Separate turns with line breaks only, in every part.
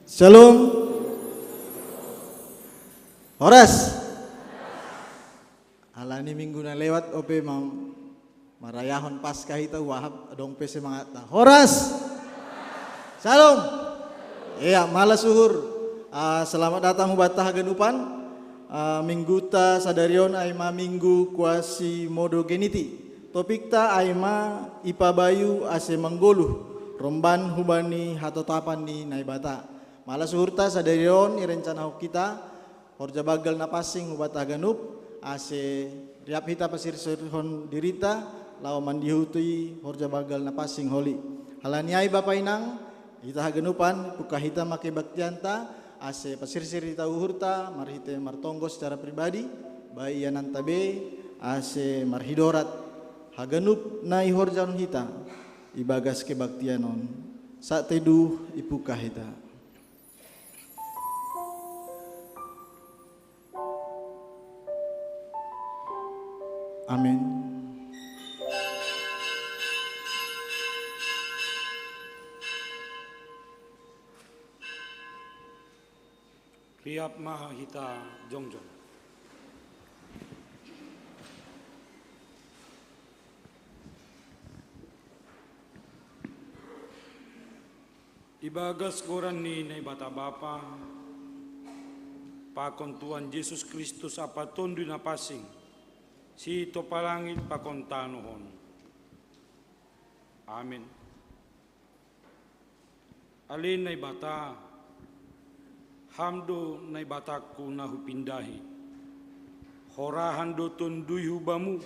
Shalom. Horas. Alani minggu na lewat ope mau marayahon Paskah itu wahab dong pe semangat. Horas. Shalom. Iya, malas suhur. Selamat datang hubatah genupan. Minggu ta sadarion aima minggu kuasi modogeniti. Topik ta aima ipa bayu ase menggoluh. Romban hubani hatotapan ni naibata. Malas suhurta sadarion irencana kita horja bagal na passing hubatah ganup ase riap hita pasir sirhon dirita lao mandihutui horja bagal na passing holi. Halaniai bapa inang hita ganupan puka hita make baktianta ase pasir-sir hita uhurta marhite martonggo secara pribadi bai yanan tabe ase marhidorat haganup na ihorjan hita ibagas kebaktianon saat teduh ipuka hita. Amin.
Riap maha hita jongjong. Ibagas goran ni bata bapa pakon Tuhan Yesus Kristus apa tondu na passing si topalangit pakon tanuhon. Amin. Alin na bata hamdo na bataku na hupindahi horahan do tundui hubamu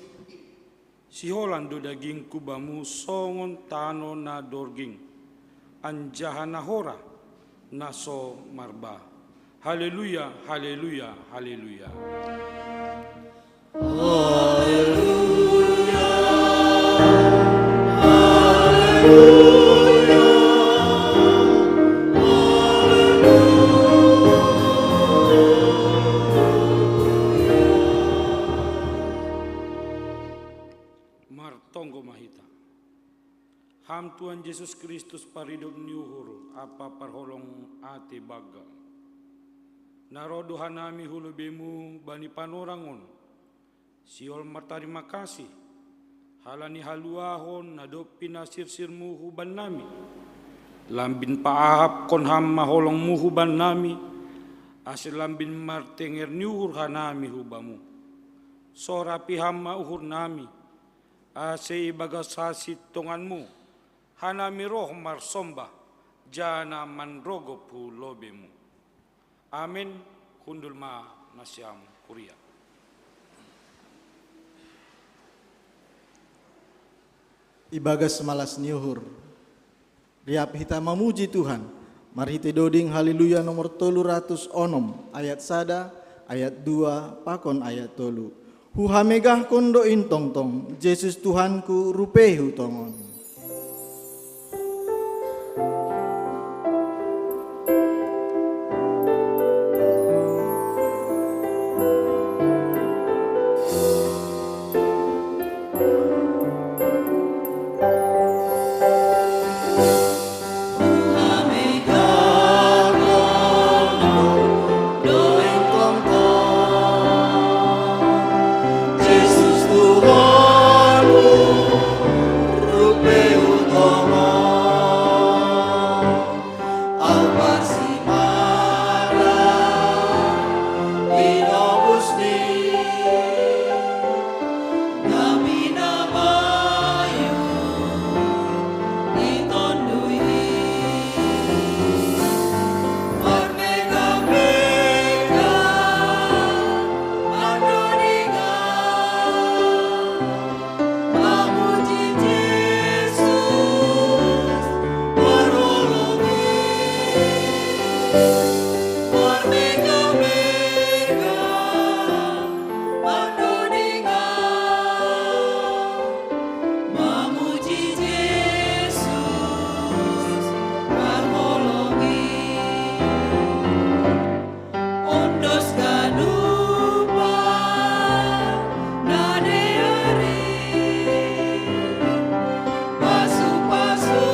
si holando daging kubamu songon tano na dorging anjahan na hora naso marba. Haleluya, haleluya, haleluya.
Haleluya,
Martonggo mahita. Ham Tuhan Yesus Kristus paridog niuhur apa parholong ate baga. Narodohan nami hulubemu bani panorangon. Siol martarima kasih. Halani haluahon nadopin asirsirmu huban nami. Lambin paahap kon ham maholong muhuban nami. Asir lambin martenger niuhur hanami hubamu. Sorapi ham mauhur nami. Ase ibagas hasit tonganmu. Hanami roh marsomba. Jana manrogo pulobemu. Amin. Kundul ma nasyam kuria.
Ibagas malas niuhur. Riap hita memuji Tuhan. Marhite doding haleluya nomor 306 ayat sada ayat 2 pakon ayat 3. Huhamegah kondo intong tong Yesus Tuhanku rupehu tongon.
Pasu-pasu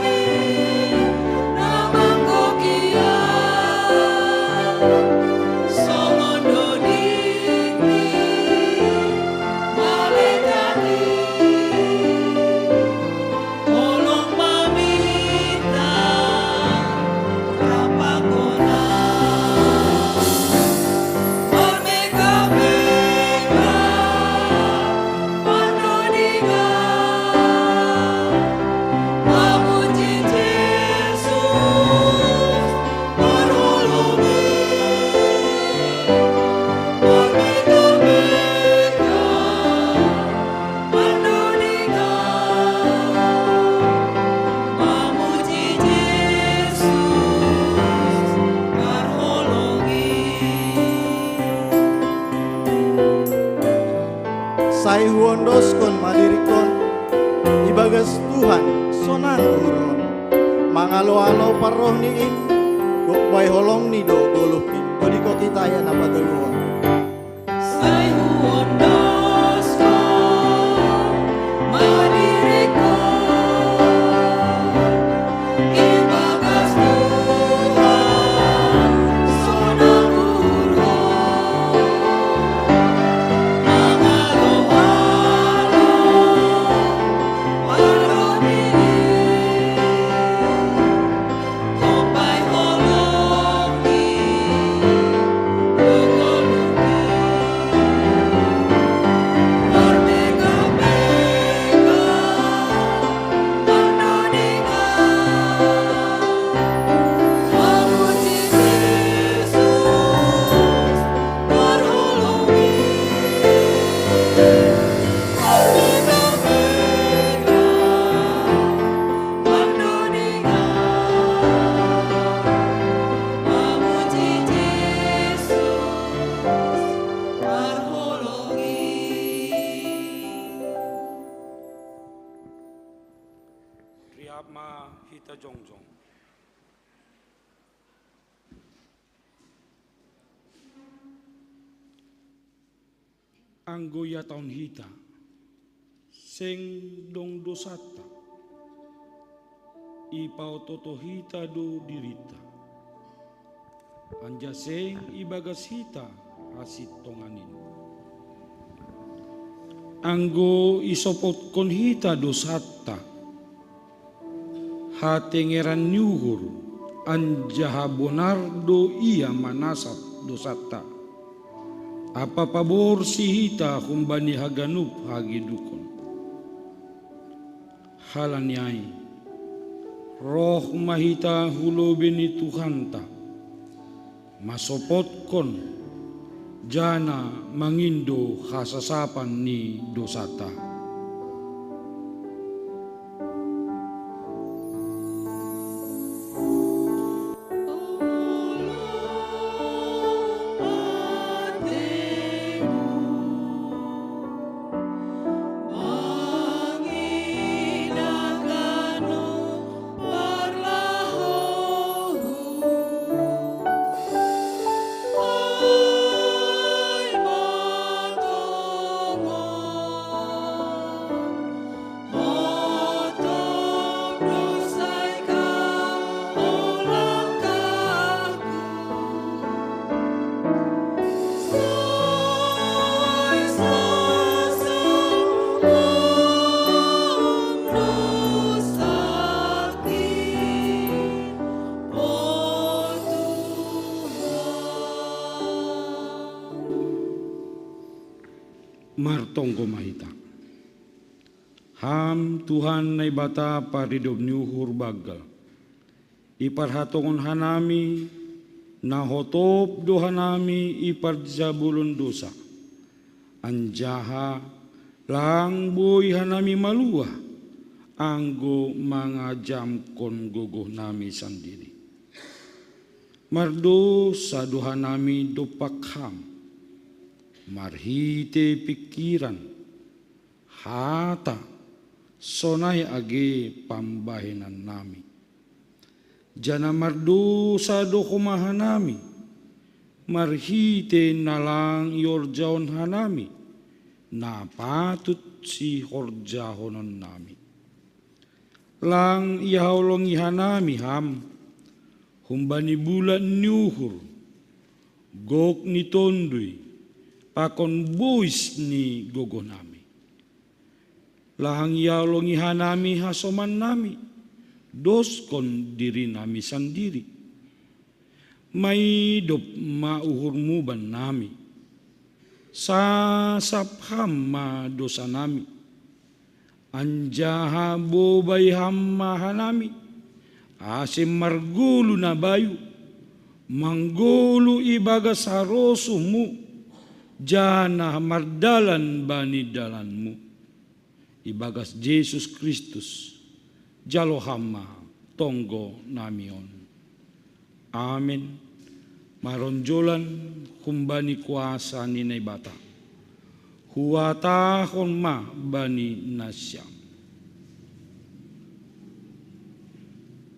ni namang kokia.
doskon madirikon ibagas Tuhan sonang uron mangalo-alo paroh niin gokbay holong ni do goluhin kodi ko kita ya napadaluan
Say huwag dosko madiriko ibagas Tuhan sonang uron mangalo-alo paroh niin gokbay holong ni
Riapma hita jongjong. Anggo ya taon hita seng dong dosata ipao toto hita do dirita anja seng ibagas hita hasit tonganin anggo isopot kon hita dosata hatengeran nyuhur anja bonardo ia manasap dosata apa pabor si hita kumbani haganup hagidukon halanyai roh mahita hulo beni Tuhanta masopot kon jana mangindo hasasapan ni dosata martonggo mahita. Ham Tuhan na ibata paridob niuhur bagal. Iparhatongon hanami na hotop do hanami iparjabulon dosa. Anjaha lang boy hanami maluah anggo mga jam kon gogoh nami sandiri. Mardo sa doha nami do pakham. Marhite pikiran hata sonay age pambahinan nami jana mardu sa do kumahanami marhite nalang yorjaon hanami na patut si horjahonon nami lang ihaulong ihanami ham humbani bulan nyuhur gok ni tondoy pakon buis ni gogo nami. Lahang yaulong ihanami hasoman nami. Doskon diri nami sandiri. May dop mauhurmuban nami. Sasapham ma dosa nami. Anjaha bobay hammaha nami. Asim margulu na bayu. Manggulu ibagas harosumu. Jana mardalan bani dalanmu ibagas Yesus Kristus jalo hamma tonggo namion amin maronjolan kumbani kuasa ni naibata huatahon ma bani nasyam.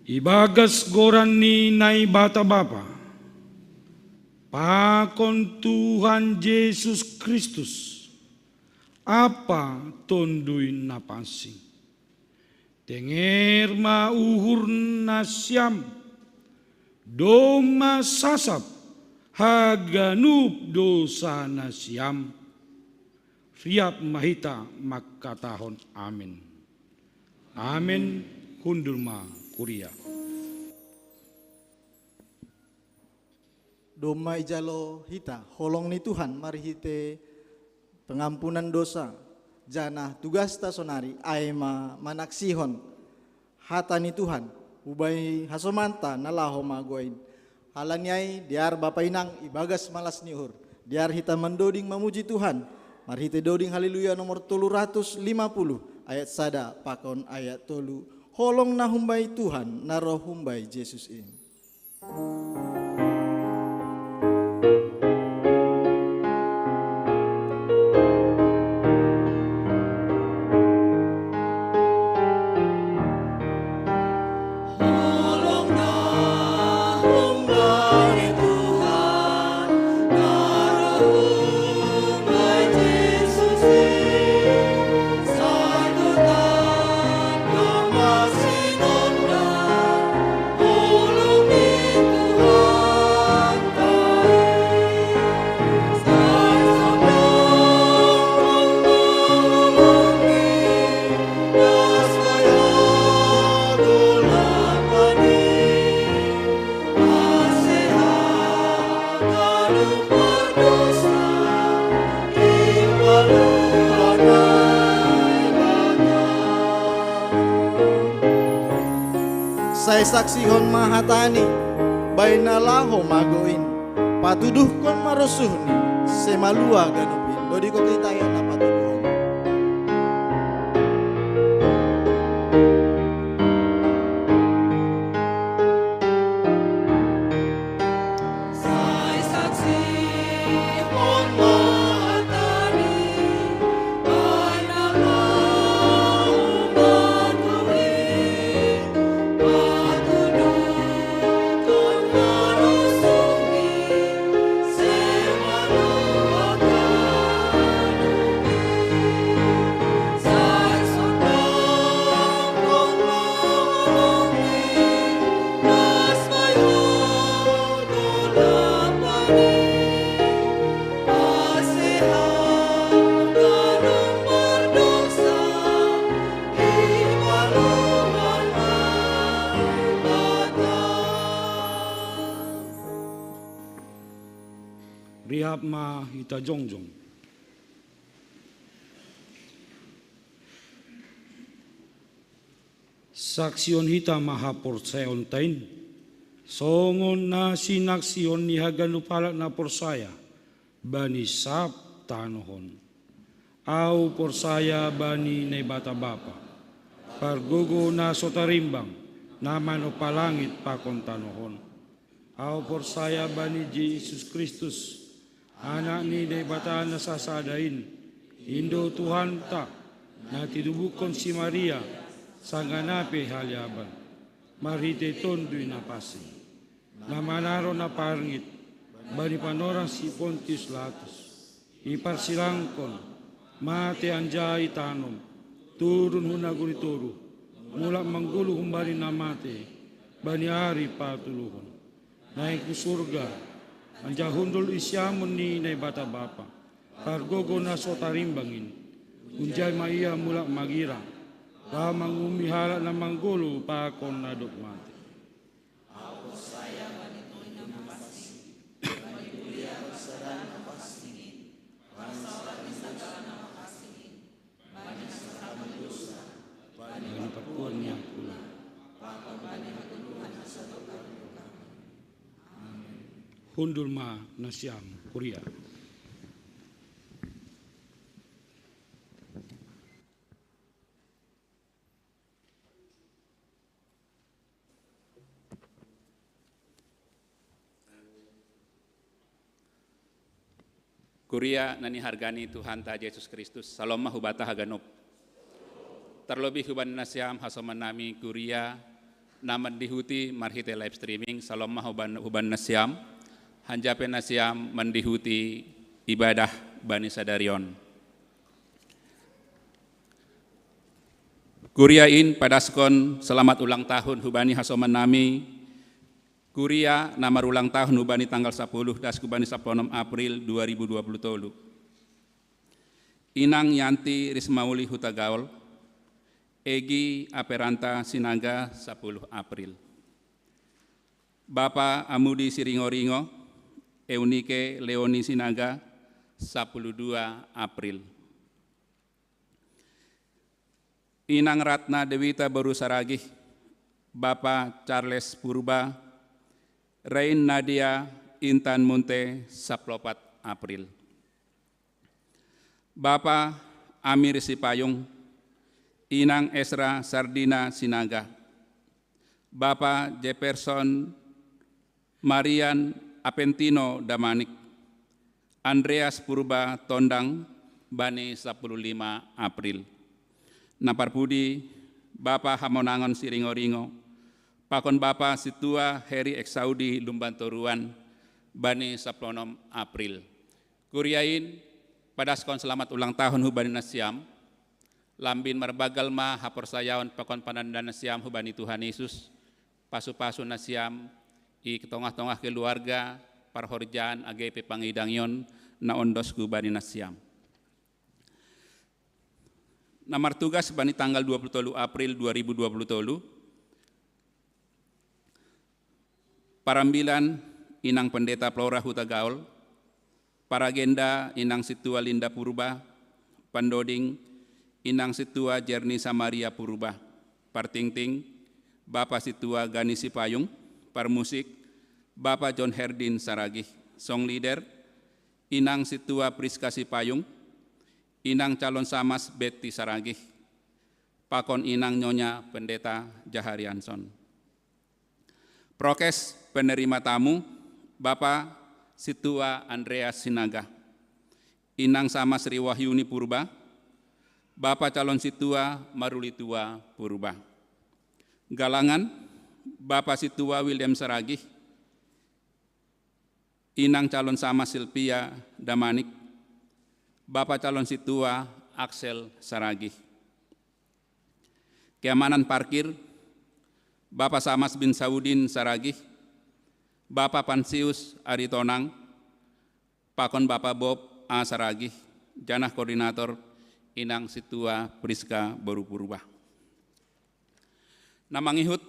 Ibagas goran ni nai bata bapa, pakon Tuhan Yesus Kristus, apa tonduin napasing. Tenger mauhur nasyam, doma sasap, haganup dosa nasyam. Riap mahita makatahon amin. Amin hundulma kuria.
Doma ijalo hita, holong ni Tuhan, mari hite pengampunan dosa. Jana tugas ta sonari, aema manaksihon hata ni Tuhan, ubay hasomanta nalaho magoin. Halanyai diar bapa inang ibagas malas nihur, diar hita mendoding memuji Tuhan. Mari hite doding haleluya nomor 350 ayat sada pakon ayat tolu. Holong na humbay Tuhan, naroh humbay Yesus ini.
Tolong dah humbai Tuhan, naruh humbai Yesus ini. Satu tanpa masih nanda, tolong di Tuhan tahi. Sai sodang mengalami, das kaya dolapani. Asehat kalau berdosa, ibaluan
Saya saksihon mahatani, baina laho magoin, patuduh kon marusuhni, semalua ganupin, dodi ko titayan na patuduhon.
Sai saksi hon mahatani, baina lau matuin, patuduh kon marusuhi, semalua ganupi. Sai sodang kon mengalami, das kaya dolapani. Asehat kalau berdosa, ibaluan
Rihap ma hita jongjong. Saksion hita mahapor sayon tain. Songon na sinaksion ni haganupalak na porsaya. Bani sap tanohon. Au porsaya bani na bata bapa. Pargogo na sotarimbang. Naman o palangit pakon tanohon. Au porsaya bani Yesus Kristus. Anak ni day bata na sasadain, Indo Tuhan ta, na tidubukon si Maria, sanganape halyaban, marite tondoy na pasi, na manaro na parngit, bani panorang si Pontius Latus, iparsilangkon, mate anjay tanom, turun hunagurituru, mula manggulu humbari na mate, bani ari patuluhon, naik ke surga, anja hundul isyamun ni na bata bapa, pargogo na sotarimbangin, unjay maiya mula magira, pa mangumihala na manggulu pakon na dogmate. Bani perkuan niya pula. Hundul ma nasyam kuria.
Kuria nani hargani Tuhan ta Yesus Kristus, salom hubata haganop. Terlebih huban nasiam hasoman nami kuria naman dihuti marhite live streaming, salom huban nasiam, hanjape nasiam mendihuti ibadah bani sadarion. Kuriain padaskon selamat ulang tahun hubani hasoman nami. Kuria nama ulang tahun hubani tanggal 10 das kubani 16 April 2020. Inang Yanti Rismauli Hutagaul, Egi Aperanta Sinaga 10 April. Bapak Amudi Siringo-ringo, Eunike Leoni Sinaga 12 April. Inang Ratna Dewita Baru Saragih, Bapak Charles Purba, Rain Nadia Intan Munte 14 April. Bapak Amir Sipayung, Inang Esra Sardina Sinaga, Bapak Jefferson Marian Apentino Damanik, Andreas Purba Tondang, Bani 15 April. Naparpudi Bapak Hamonangon Siringo-ringo, Pakon Bapak Situa Heri Eksaudi Lumbantoruan, Bani 10 April. Kuriain padaskon selamat ulang tahun hubani nasiam, lambin marbagal ma hapor sayawan pakon panandan nasiam hubani Tuhan Yesus, pasu-pasu nasiam i ketongah-tongah keluarga parhorjaan AGP Pangidangyon na ondos hubani nasiam. Namar tugas bani tanggal 20 April 2020, Parambilan Inang Pendeta Flora Hutagaul, Paragenda Inang Situa Linda Purba, Pandoding Inang Situa Jerni Samaria Purba, Partingting Bapak Situa Gani Sipayung, Parmusik Bapak John Herdin Saragih, Song Leader Inang Situa Priska Sipayung, Inang Calon Samas Betty Saragih, Pakon Inang Nyonya Pendeta Jaharianson. Prokes penerima tamu, Bapak Situa Andreas Sinaga, Inang Sama Sri Wahyuni Purba, Bapak Calon Situa Marulitua Purba. Galangan, Bapak Situa William Saragih, Inang Calon Sama Silvia Damanik, Bapak Calon Situa Axel Saragih. Keamanan parkir, Bapak Samas bin Saudin Saragih, Bapak Pansius Aritonang, Pakon Bapak Bob A. Saragih, Janah Koordinator Inang Situa Priska Baru Purba. Namangihut,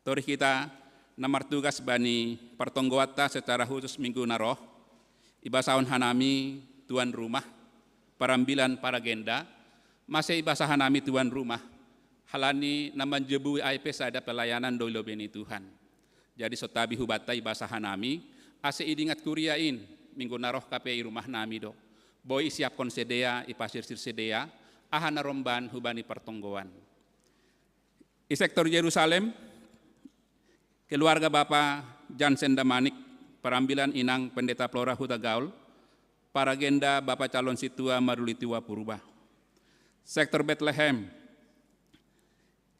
tori kita namar tugas bani pertonggowata secara khusus minggu naroh, ibasaon hanami tuan rumah, parambilan paragenda, masih ibasah hanami tuan rumah, halani naman jebu IP sada pelayanan dolo beni Tuhan. Jadi sotabi hubata ibasahan nami, ase idingat kuriain minggu naroh KPI rumah nami do. Boy siap konsedea ipasir sedea, ahana romban hubani pertonggoan. I sektor Yerusalem, keluarga Bapak Jansen Damanik, perambilan Inang Pendeta Flora Hutagaul, paragenda Bapak Calon Situa Marulitiwa Purba. Sektor Bethlehem,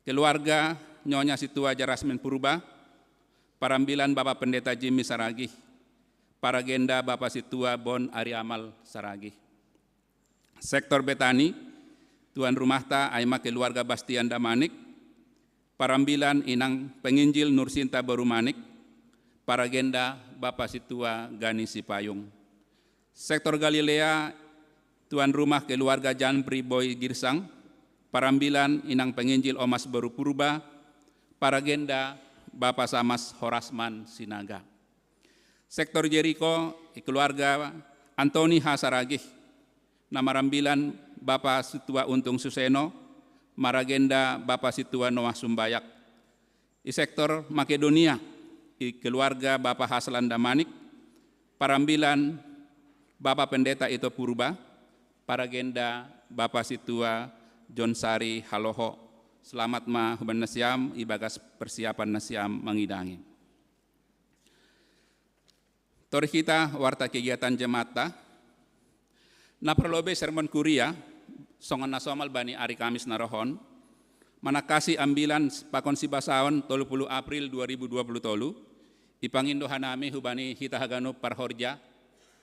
keluarga Nyonya Situa Jarasmin Purba, parambilan Bapak Pendeta Jimmy Saragih, paragenda Bapak Situa Bon Ari Amal Saragih. Sektor Betani, tuan rumah ta Aima keluarga Bastian Damanik, parambilan Inang Penginjil Nursinta Barumanik, paragenda Bapak Situa Gani Sipayung. Sektor Galilea, tuan rumah keluarga Jan Priboy Girsang, parambilan Inang Penginjil Omas Baru Purba, paragenda Bapak Samas Horasman Sinaga. Sektor Jericho, keluarga Antoni Hasaragih, namarambilan Bapak Situa Untung Suseno, maragenda Bapak Situa Noah Sumbayak. Di sektor Makedonia, keluarga Bapak Haslan Damanik, parambilan Bapak Pendeta Ito Purba, paragenda Bapak Situa John Sari Haloho. Selamat ma huban nasiam, ibagas persiapan nasiam mengidangi. Tori kita warta kegiatan jemaata, Naperlobe sermon kuria, songan nasomal bani Ari Kamis narohon, manakasi ambilan pakon sibasaon 30 April 2020 tolu, ipangindo hanami hubani hita hagano parhorja,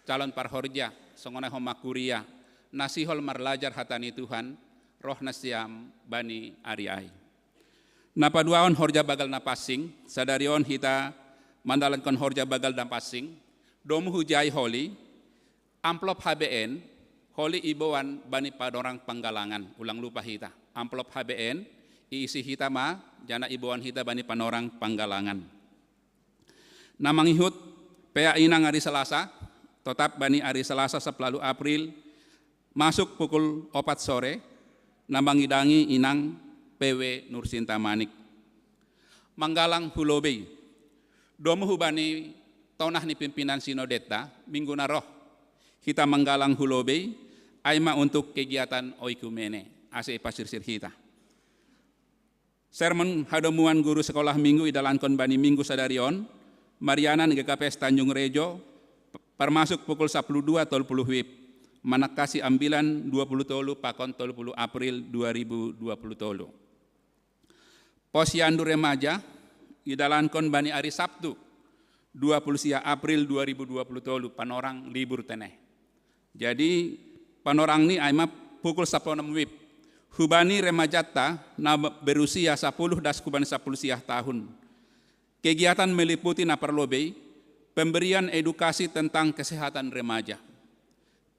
calon parhorja, songona homa kuria, nasihol marlajar hatani Tuhan, roh nasiam bani Ari Ai. Napaduaon horja bagal napasing, sadarion hita mandalan kon horja bagal napasing, domu hujai holi, amplop HBN, holi iboan bani padorang panggalangan, ulang lupa hita, amplop HBN, iisi hita ma, jana iboan hita bani panorang panggalangan. Namangihut, pea inang hari Selasa, tetap bani hari Selasa 10 April, masuk pukul 4 sore, namangidangi inang PW Nursinta Manik. Manggalang Hulobe, domu hubani tonah ni pimpinan Sinodeta, minggu naroh, kita manggalang Hulobe, aima untuk kegiatan oikumene, ase pasirsir kita. Sermon hadomuan guru sekolah minggu idalankon bani minggu sadarion, Marianan GKPS Tanjung Rejo, permasuk pukul 12 tolpuluh wib, manakasi ambilan 20 tolu pakon 30 April 2020 tolu. Posyandu remaja, idalankon bani hari Sabtu, 20 April 2020 tolu, panorang libur teneh. Jadi panorang ni aima pukul 16 wib, hubani remajata na berusia 10 das kubani 10 tahun. Kegiatan meliputi naperlobe, pemberian edukasi tentang kesehatan remaja,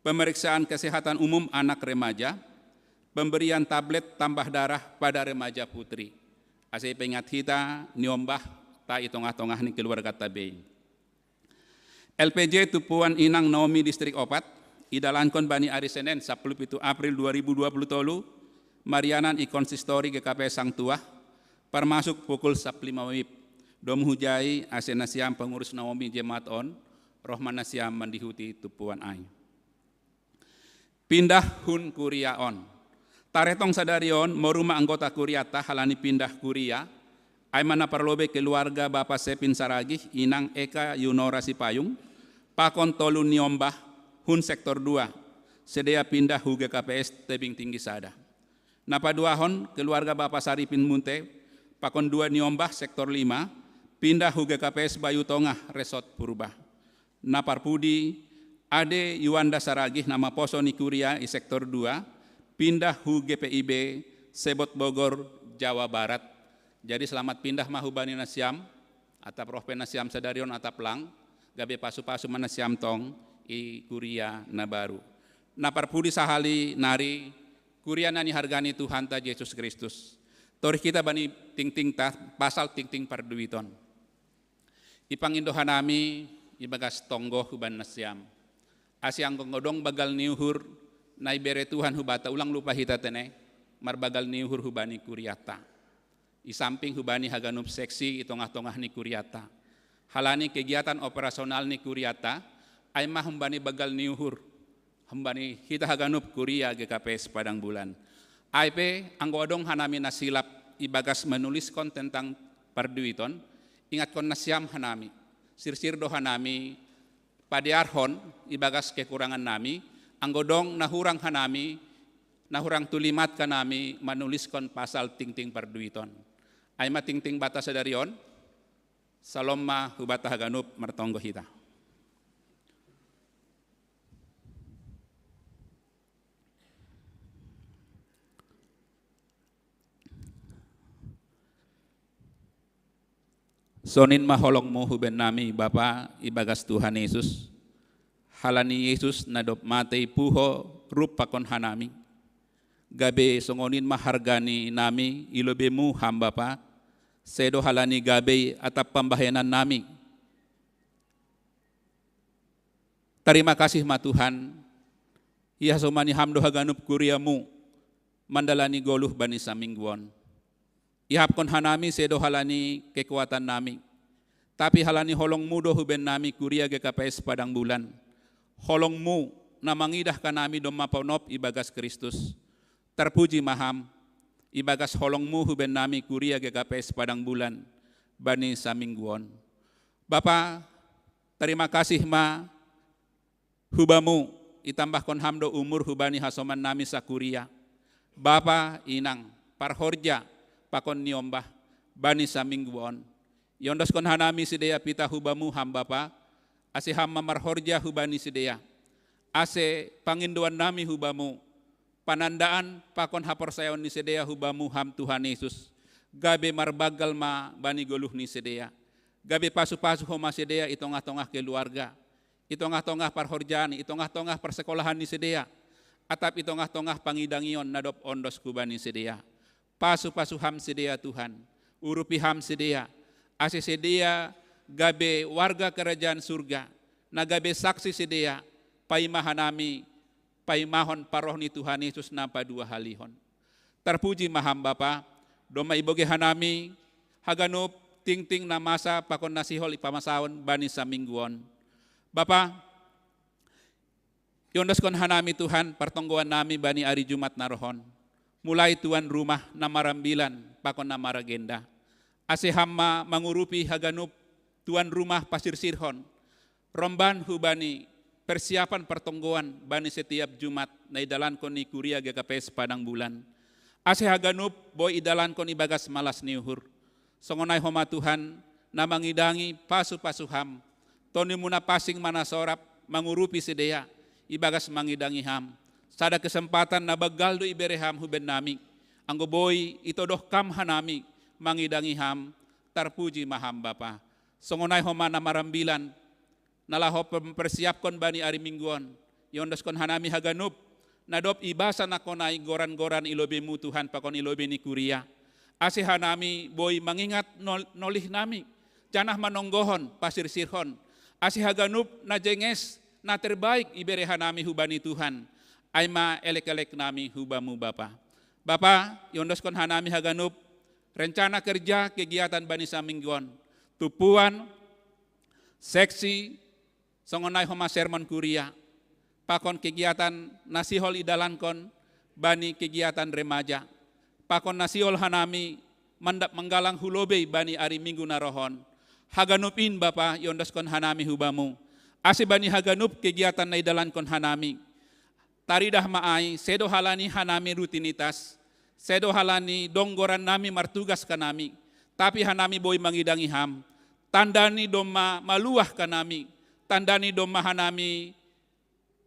pemeriksaan kesehatan umum anak remaja, pemberian tablet tambah darah pada remaja putri. Ase pengat hita niombah ta itongah-tongah ni keluarga tabe. LPJ Tupuan Inang Naomi Distrik Opat, idalankon bani hari Senin 17 April 2020 tolu, Marianan Konsistori GKP Sang Tuah, permasuk pukul 15 wib, dom hujai asenasiam pengurus Naomi Jemaat On, rohman nasiam mandihuti Tupuan Ai. Pindah hun kuria on. Taretong sadarion, moruma anggota kuriata halani pindah kuria, ay manaparlobe keluarga Bapak Sepin Saragih, Inang Eka Yunora Sipayung, pakon tolu niombah, hun sektor 2, sedia pindah hu GKPS Tebing Tinggi Sada. Napaduahon keluarga Bapak Saripin Munte, pakon 2 niombah sektor 5, pindah hu GKPS Bayu Tongah Resort Purba. Naparpudi Ade Yuanda Saragih nama poso ni kuria i sektor 2, pindah hu GPIB Sebot Bogor Jawa Barat. Jadi selamat pindah mahubani nasiam, atap rohpen nasiam sadarion atap lang, gabe pasu-pasu manasiam tong i kuria na baru. Naparpudi sahali nari kuria nani hargani Tuhan ta Yesus Kristus. Tori kita bani ting-ting ta pasal ting-ting parduiton. Ipangindohan nami ibagas tonggo huban nasiam. Asyang ngodong bagal niuhur na ibere Tuhan hubata ulang lupa hita tene marbagal niuhur hubani kuriata. Isamping hubani haganup seksi itongah-tongah ni kuriata. Halani kegiatan operasional ni kuriata ay mahumbani bagal niuhur. Hambani hita haganup kuria GKPS Padang Bulan. IP anggodong hanami nasilap ibagas menuliskon tentang parduiton. Ingat kon nasiam hanami. Sirsirdo hanami padiarhon ibagas kekurangan nami. Anggodong nahurang hanami, nahurang tulimat kanami manuliskon pasal ting-ting parduiton. Ay mating-ting bata sadarion, salomma hubata haganup martonggo hita. Sonin maholong mo huben nami Bapa ibagas Tuhan Yesus. Halani Yesus nadop matay puho rupa kon hanami. Gabe songonin mahargani nami ilobe mu hamba pa. Sedo halani gabe atap pambahayanan nami. Terima kasih ma Tuhan. Iya somani hamdo haganup kuriamu. Mandalani goluh bani samingguon. Ihap kon hanami sedo halani kekuatan nami. Tapi halani holong mudo huben nami kuria GKPS Padang Bulan. Holongmu na mangidah kanami dom maponop ibagas Kristus. Terpuji maham, ibagas holongmu huben nami kuria GKPS Padang Bulan, bani samingguon. Bapa, terima kasih ma hubamu itambahkon hamdo umur hubani hasoman nami sakuria. Bapa inang parhorja pakon niombah bani samingguon. Yondoskon hanami sidea pita hubamu ham bapa. Ase ham marhorja hubani sidea. Ase panginduan nami hubamu. Panandaan pakon haporsayon ni sidea hubamu ham Tuhan Yesus. Gabe marbagal ma bani goluh ni sidea. Gabe pasu-pasu homa sidea itongah-tongah keluarga. Itongah-tongah parhorjani, itongah-tongah persekolahan ni sidea. Atap itongah-tongah pangidangion nadop ondos kubani sidea. Pasu-pasu ham sidea Tuhan. Urupi ham sidea. Ase sidea gabe warga kerajaan surga. Na gabe saksi sidea. Paimahanami, paimahon parohni Tuhan Yesus napa dua halihon. Terpuji maham Bapa. Doma iboge hanami haganup ting-ting na masa pakon nasihol ipamasawan bani sa mingguon. Bapa, yondoskon hanami Tuhan pertongguan nami bani ari Jumat narohon. Mulai tuan rumah na marambilan pakon na maragenda. Ase hamma mangurupi haganup tuan rumah pasir sirhon. Romban hubani persiapan pertongguan bani setiap Jumat na idalan kon ni kuria GKPS Padang Bulan. Ase haganup boy idalan kon ibagas malas niuhur. Songonay homa Tuhan na mangidangi pasu-pasu ham. Toni muna pasing manasorap mangurupi sidea ibagas mangidangi ham. Sada kesempatan na bagaldo ibereham huben nami. Anggo boy itodoh kam hanami mangidangi ham. Tarpuji maham Bapa. Songonay homa na marambilan nalaho persiapkon bani ari mingguon. Yondoskon hanami haganup nadop ibasa na konay goran-goran ilobe mu Tuhan pakon ilobe ni kuria. Ase hanami boy mangingat nolih nami. Janah manonggohon pasir sirhon. Ase haganup na jenges na terbaik ibere hanami hubani Tuhan. Aima elek-elek nami hubamu Bapa. Bapa, yondoskon hanami haganup rencana kerja kegiatan bani samingguon. Tupuan, seksi, songonay homa sermon kuria. Pakon kegiatan nasihol idalankon bani kegiatan remaja. Pakon nasihol hanami mandap menggalang hulobe bani ari minggu narohon. Haganupin Bapa yondoskon hanami hubamu. Ase bani haganup kegiatan na idalankon hanami. Taridah maay sedo halani hanami rutinitas. Sedo halani donggoran nami martugas kanami. Tapi hanami boy mangidangi ham. Tandani doma maluah kanami. Tandani doma hanami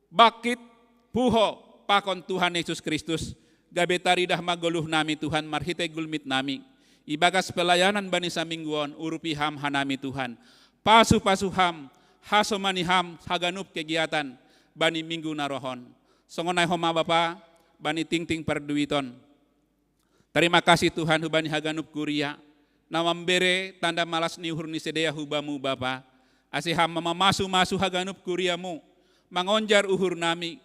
bakit puho pakon Tuhan Yesus Kristus. Gabe taridah magoluh nami Tuhan marhite gulmit nami. Ibagas pelayanan bani samingguon urupi ham hanami Tuhan. Pasu-pasu ham, hasomani ham haganup kegiatan bani minggu narohon. Songonay homa Bapa bani ting-ting perduiton. Terima kasih Tuhan hubani haganup kuria. Na membere tanda malas niuhur ni sedea hubamu Bapa. Ase ham mamasu-masu haganup kuriamu. Mangonjar uhur nami.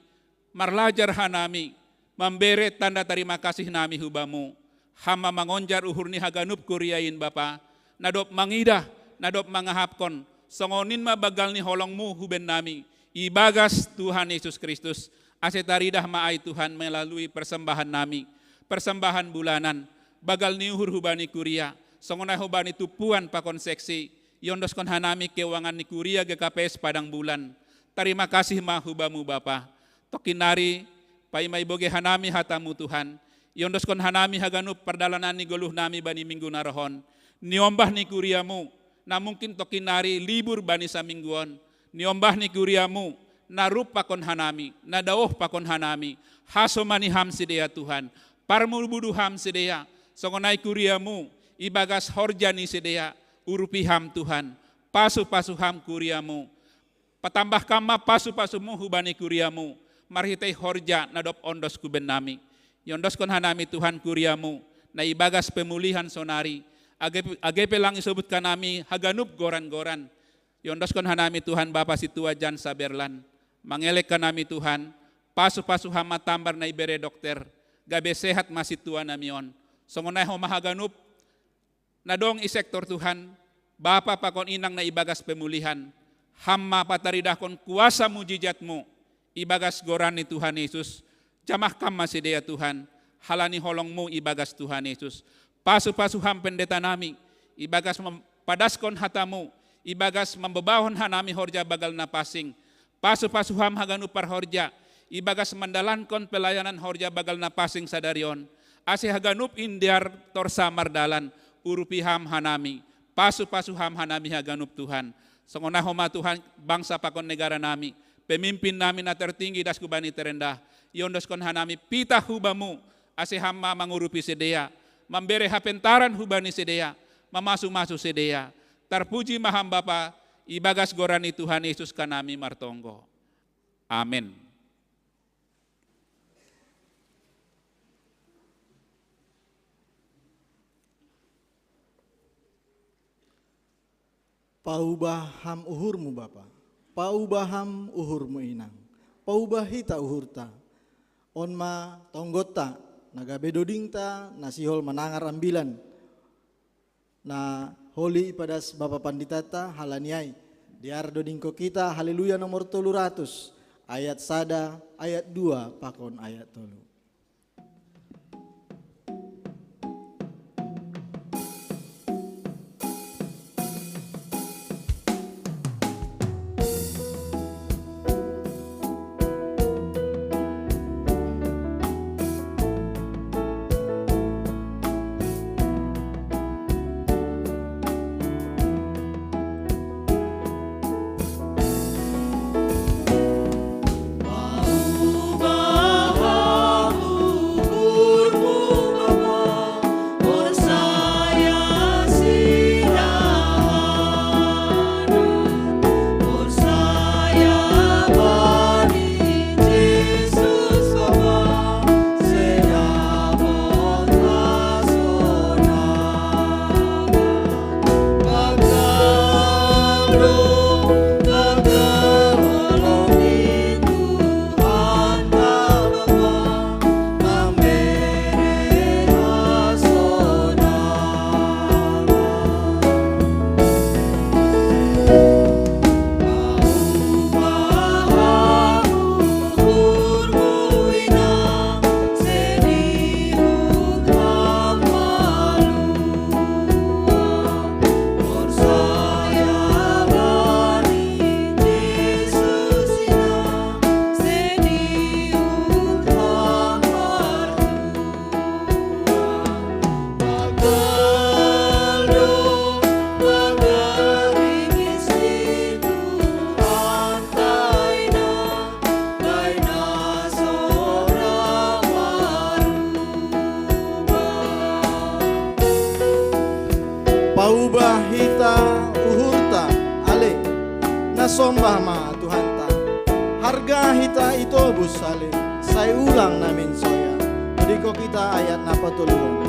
Marlajar hanami. Membere tanda terima kasih nami hubamu. Hama mangonjar uhur ni haganup kuriain Bapa. Nadop mangidah, nadop mangahapkon. Songonin mabagal ni holongmu huben nami. Ibagas Tuhan Yesus Kristus. Ase taridah maay Tuhan melalui persembahan nami. Persembahan bulanan. Bagal ni uhur hubani kuria. Songonay hubani tupuan pakon seksi. Yondoskon hanami keuangan ni kuria GKPS Padang Bulan. Terima kasih mahubamu Bapa. Tokinari paimay boge hanami hatamu Tuhan. Yondoskon hanami haganup perdalanan ni goluh nami bani minggu narohon. Niombah ni kuriamu. Na mungkin tokinari libur bani samingguon. Niombah ni kuriamu. Narup pakon hanami. Nadaoh pakon hanami. Hasomani ham sidea Tuhan. Parmulbudu ham sidea. Songonay kuriamu. Ibagas horjani sidea. Urupi ham Tuhan. Pasu-pasu ham kuriamu. Patambah kama pasu-pasumu hubani kuriamu. Marhitay horja nadop ondos kuben nami. Yondoskon hanami Tuhan kuriamu. Na ibagas pemulihan sonari. Agepe lang isebutkan nami haganup goran-goran. Yondoskon hanami Tuhan Bapa situa jan saberlan. Mangelek kanami Tuhan. Pasu-pasu hama tambar na ibere dokter. Gabe sehat masih tua namion. Songonay ho mahaganup. Nadong isektor Tuhan. Bapa pakon inang na ibagas pemulihan. Hamma pataridahkon kuasa mujizatmu. Ibagas goran ni Tuhan Yesus. Jamah kam masidea Tuhan. Halani holongmu ibagas Tuhan Yesus. Pasu-pasu ham pendeta nami. Ibagas padaskon hatamu. Ibagas membebahon hanami horja bagal na pasing. Pasu-pasu ham haganu parhorja. ibagas mandalankon pelayanan horja bagal na pasing sadarion, ase haganup indiar torsa mardalan, urupi ham hanami, pasu-pasu ham hanami haganup Tuhan. Songonahoma Tuhan bangsa pakon negara nami, pemimpin nami na tertinggi das kubani terendah, yondos kon hanami pita hubamu, ase hamma mangurupi sedea, memberi hapentaran hubani sedea, mamasu-masu sedea. Terpuji maham Bapa, ibagas gorani Tuhan Yesus kanami martonggo. Amin.
Paubaham uhurmu Bapa, paubaham uhurmu inang, paubahita uhurta, onma tonggota, naga bedodingta, nasihol manangar ambilan, na holi ipadas Bapa Panditata halaniai, diar dodingko kita, haleluya nomor 300, ayat sada, ayat 2, pakon ayat 3. Paubahita uhurta ale nasombah ma Tuhan ta harga hita itu bus ale saya ulang namin soya diko kita ayat napa tulung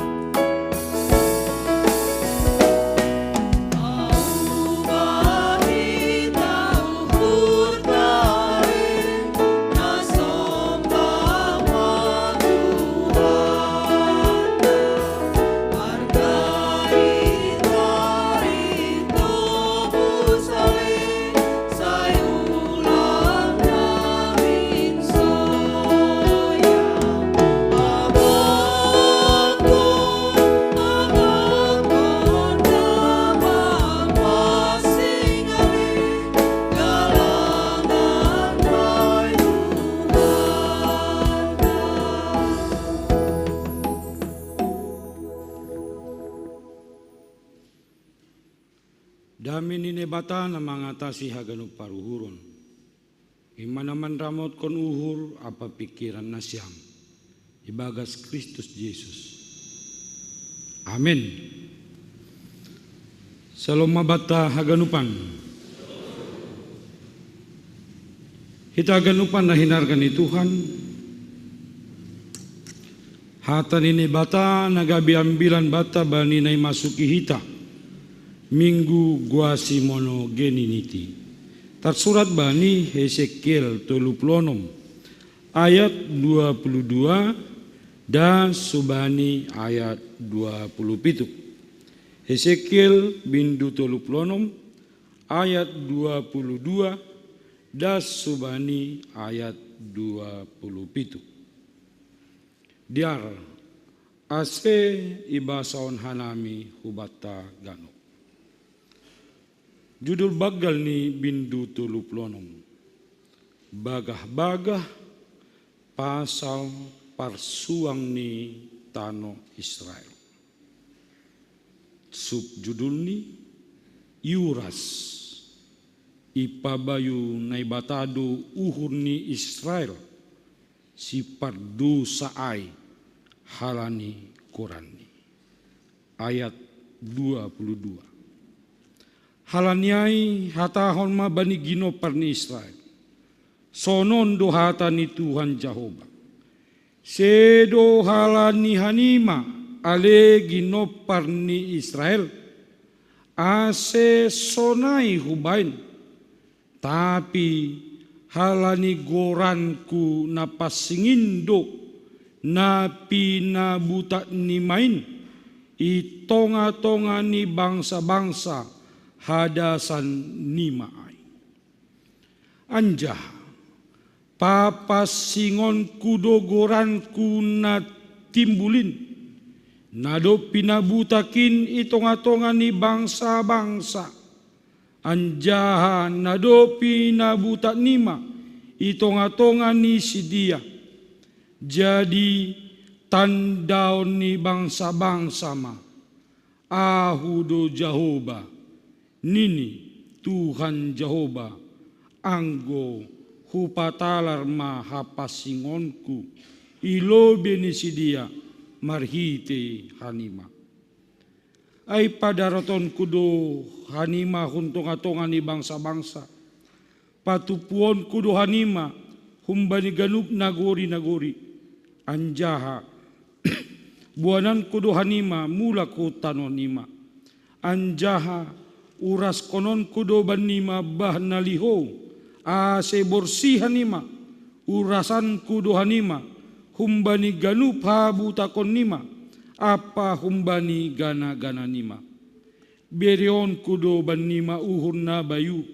Dami nini bata na mangatasi haganup paruhuron. Imanaman ramot kon uhur apa pikiran na siyam. Ibagas Kristus Yesus. Amin. Salom mabata haganupan. Hita haganupan na hinargan ni Tuhan. Hatan ini bata nagabi ambilan bata bani na masuki hita. Minggu guasi mono geniniti. Tersurat bani Hesekiel 36 ayat 22 dan subani ayat 27. Hesekiel bindu 36 ayat 22 dan subani ayat 27. Diar ase ibasaon hanami hubata gano. Judul bagal ni bindu 36. Bagah-bagah pasal parsuang ni tano Israel. Subjudul ni Yuras ipabayu na ibatado uhur ni Israel si pardu saay halani Qurani. Ayat 22. Halaniai hatahon mabani ginopar ni Israel. Sonon dohata ni Tuhan Jehovah. Sedo halani hanima ale ginopar ni Israel. Ase sonai hubain. Tapi halani goranku na pasingindo na pinabuta ni main. Itonga-tonga ni bangsa-bangsa hadasan ni maay. Anjah, papasingon kudogoranku na timbulin, nado pinabutakin itonga-tonga ni bangsa-bangsa. Anjah, nado pinabuta nima, itonga-tonga ni sidia. Jadi tandaon ni bangsa-bangsa ma, ahudo Jehovah, nini Tuhan Jehovah, anggo hupatalar ma hapasingonku, ilobe ni sidia, marhite hanima. Ay padaraton kudo hanima huntung-atongan ni bangsa-bangsa, patupuon kudo hanima, humbani ganup nagori-nagori, anjaha buanan kudo hanima mula ku tanonima, anjaha uras konon kudo banima bah naliho ase borsi hanima, urasan kudo hanima humbani ganup habutakon nima, apa humbani gana-gana nima. Bereon kudo banima uhur na bayu,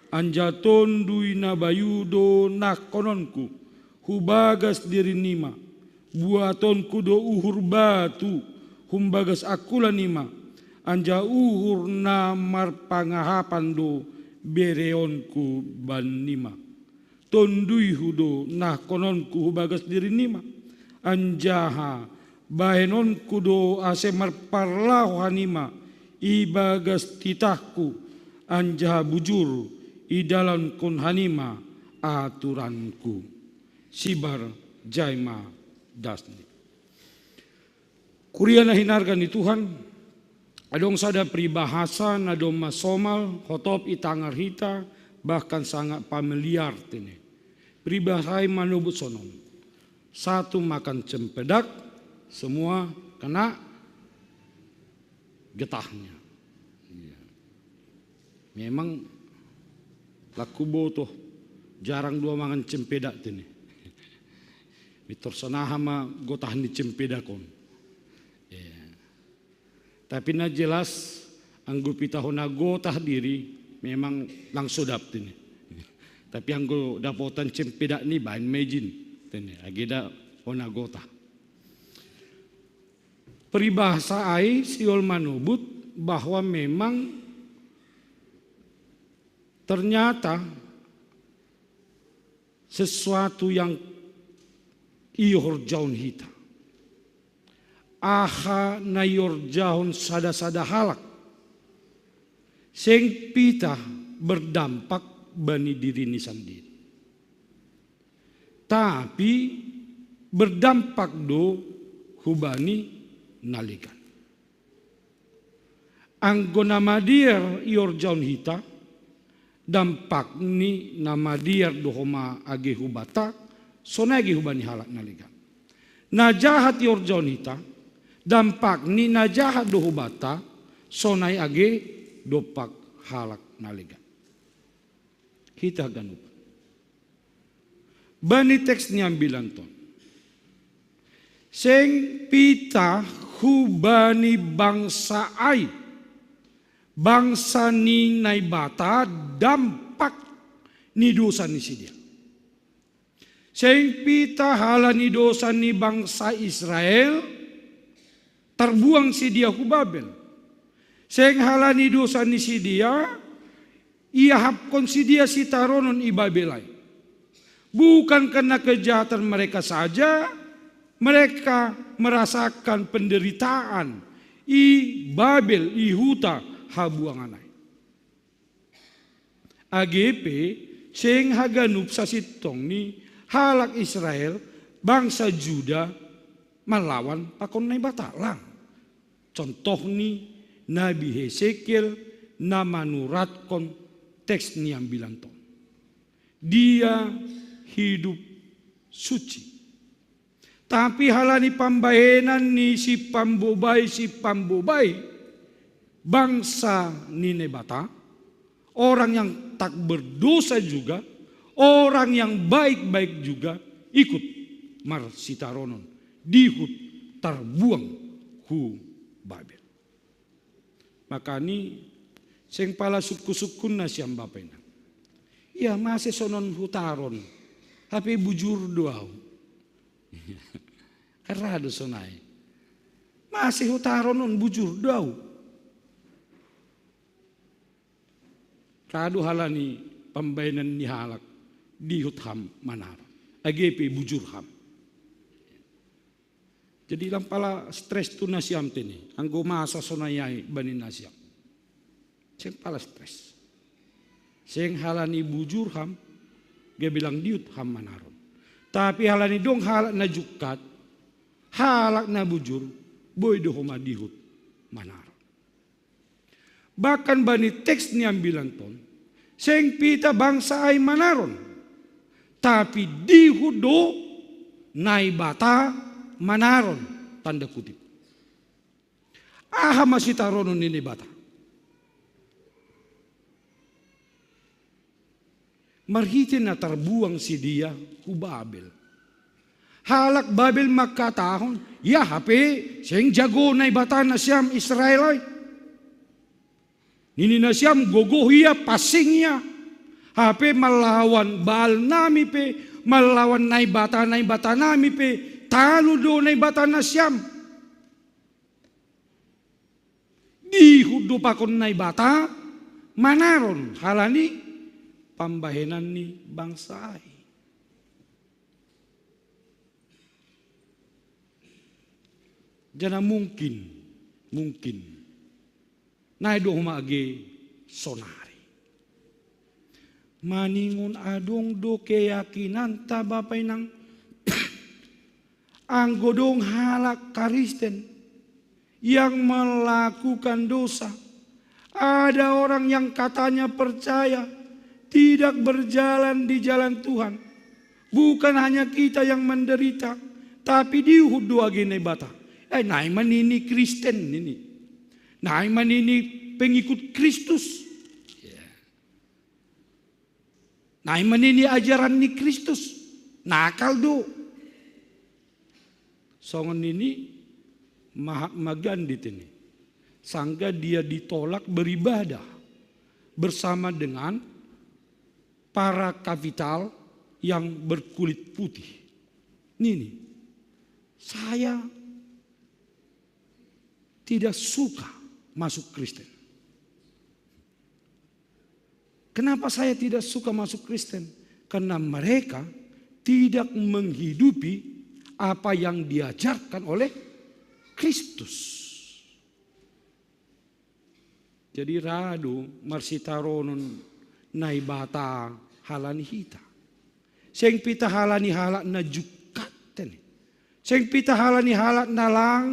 anjaton dui na bayu do nakononku, hubagas diri nima. Buaton kudo uhur batu, humbagas akula nima. Anja uhur na marpangahapan do bereonku ban nima. Tondui hudo nah kononku hubagas diri nima. Anjaha bahenon kudo ase marparlahu hanima. Ibagas titahku anjaha bujur idalan kun hanima aturanku. Sibar jaima dasni. Kuria na hinargan ni Tuhan, adong sada peribahasa na dong masomal, hotop itangar hita, bahkan sangat familiar tini. Peribahasai manubut sonom. Satu makan cempedak, semua kena getahnya. Memang laku botoh, jarang dua makan cempedak tini. Mitor sanahama gotahan di cempedakon. Tapi na jelas anggo pitahona gotah diri memang langsung dap tini. Tapi anggo dapotan cempedak ni bahan mejin tini. Ageda ona gotah. Peribahasa ai siol manubut bahwa memang ternyata sesuatu yang iyor jaun hita. Aha na yor jaun sada-sada halak. Seng pita berdampak bani diri ni sendiri. Tapi berdampak do hubani nalikan. Anggo nama dia yor jaun hita. Dampak ni nama dia dohoma age hubata. Sonagi hubani halak nalikan. Najahat yor jaun hita. Dampak ni najahat do hubata. Sonai age dopak halak nalikan. Kita ganupan. Bani teks ni ambilan ton. Seng pita hubani bangsa ai. Bangsa ni naibata dampak ni dosa ni sidia. Seng pita hala ni dosa ni bangsa Israel terbuang sidia hu Babel. Seng hala ni dosa ni sidia ia hapkon sidia si taronon i Babelai. Bukan karena kejahatan mereka saja, mereka merasakan penderitaan i Babel, i huta, habuanganai. AGP, sing haganup sa sitong ni halak Israel, bangsa Juda, melawan pakon na bata lang. Contoh ni Nabi Hesekiel na manuratkon teks ni yang bilang to. Dia hidup suci. Tapi halani pambahenan ni si pambobay, bangsa ni Nebata, orang yang tak berdosa juga, orang yang baik-baik juga ikut marsitaronon, dihut terbuang hu Babel. Maka ni sing pala suku-sukun na siyang bapay na. Ya masih sonon hutaron, tapi bujur doaw. Karado sonay. Masih hutaron non bujur doaw. Kado halani pambayanan ni halak dihut ham manar. AGP bujur ham. Jadi lang pala stress tu nasyam tini. Anggo masa sonayay banin nasyam. Sing pala stress. Sing halani bujur ham, dia bilang diut ham manaron. Tapi halani dong halak na jukat, halak na bujur, boy dohoma dihut manaron. Bahkan bani teks niya bilang ton, sing pita bangsa ay manaron. Tapi dihudo nai bata manaron, tanda kutip. Aha masih taronon ini bata. Marhitin na terbuang si dia ku Babel. Halak Babel magkatahon, ya hape, sing jago na ibata na siyam Israel ay. Nini na siyam gogohiya, pasingya. Hape malawan Baal nami pe, malawan na ibata nami pe, talo do na ibata na siyam. Di hudo pa kon na ibata, manaron halani, pambahenan ni bangsa ay. Jana mungkin na do humage sonari. Maningon adong do keyakinan tabapay ng ang godong halak Kristen yang melakukan dosa. Ada orang yang katanya percaya tidak berjalan di jalan Tuhan. Bukan hanya kita yang menderita, tapi dihud dua gene bata. Naiman ini Kristen ini. Naiman ini pengikut Kristus. Naiman ini ajaran ni Kristus. Nakal do. Songon ini Mahatma Gandhi ini. Sangga dia ditolak beribadah bersama dengan para kapital yang berkulit putih. Ini, saya tidak suka masuk Kristen. Kenapa saya tidak suka masuk Kristen? Karena mereka tidak menghidupi apa yang diajarkan oleh Kristus. Jadi rado marsitaronon naibata halani hita. Seng pita halani halak na jukaten. Seng pita halani halak na lang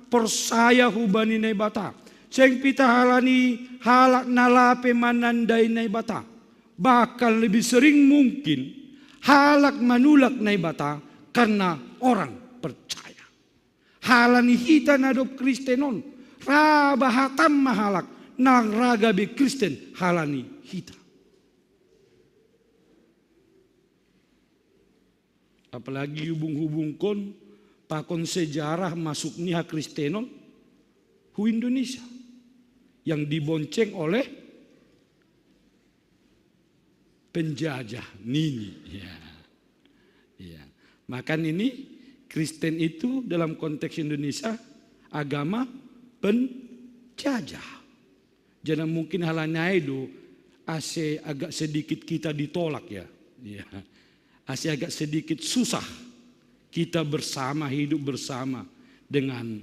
persaya hubani naibata. Seng pita halani halak na lape mananday naibata. Bakal lebih sering mungkin halak manulak naibata karena orang percaya. Halani hita nadop Kristenon. Rabahatam mahalak nang ragabe Kristen halani hita. Apalagi hubung-hubungkon pakon sejarah masuk niha Kristenon hu Indonesia yang dibonceng oleh penjajah nini. Ya. Makan ini Kristen itu dalam konteks Indonesia agama penjajah. Jangan mungkin halanya itu agak sedikit kita ditolak ya. agak sedikit susah kita bersama, hidup bersama dengan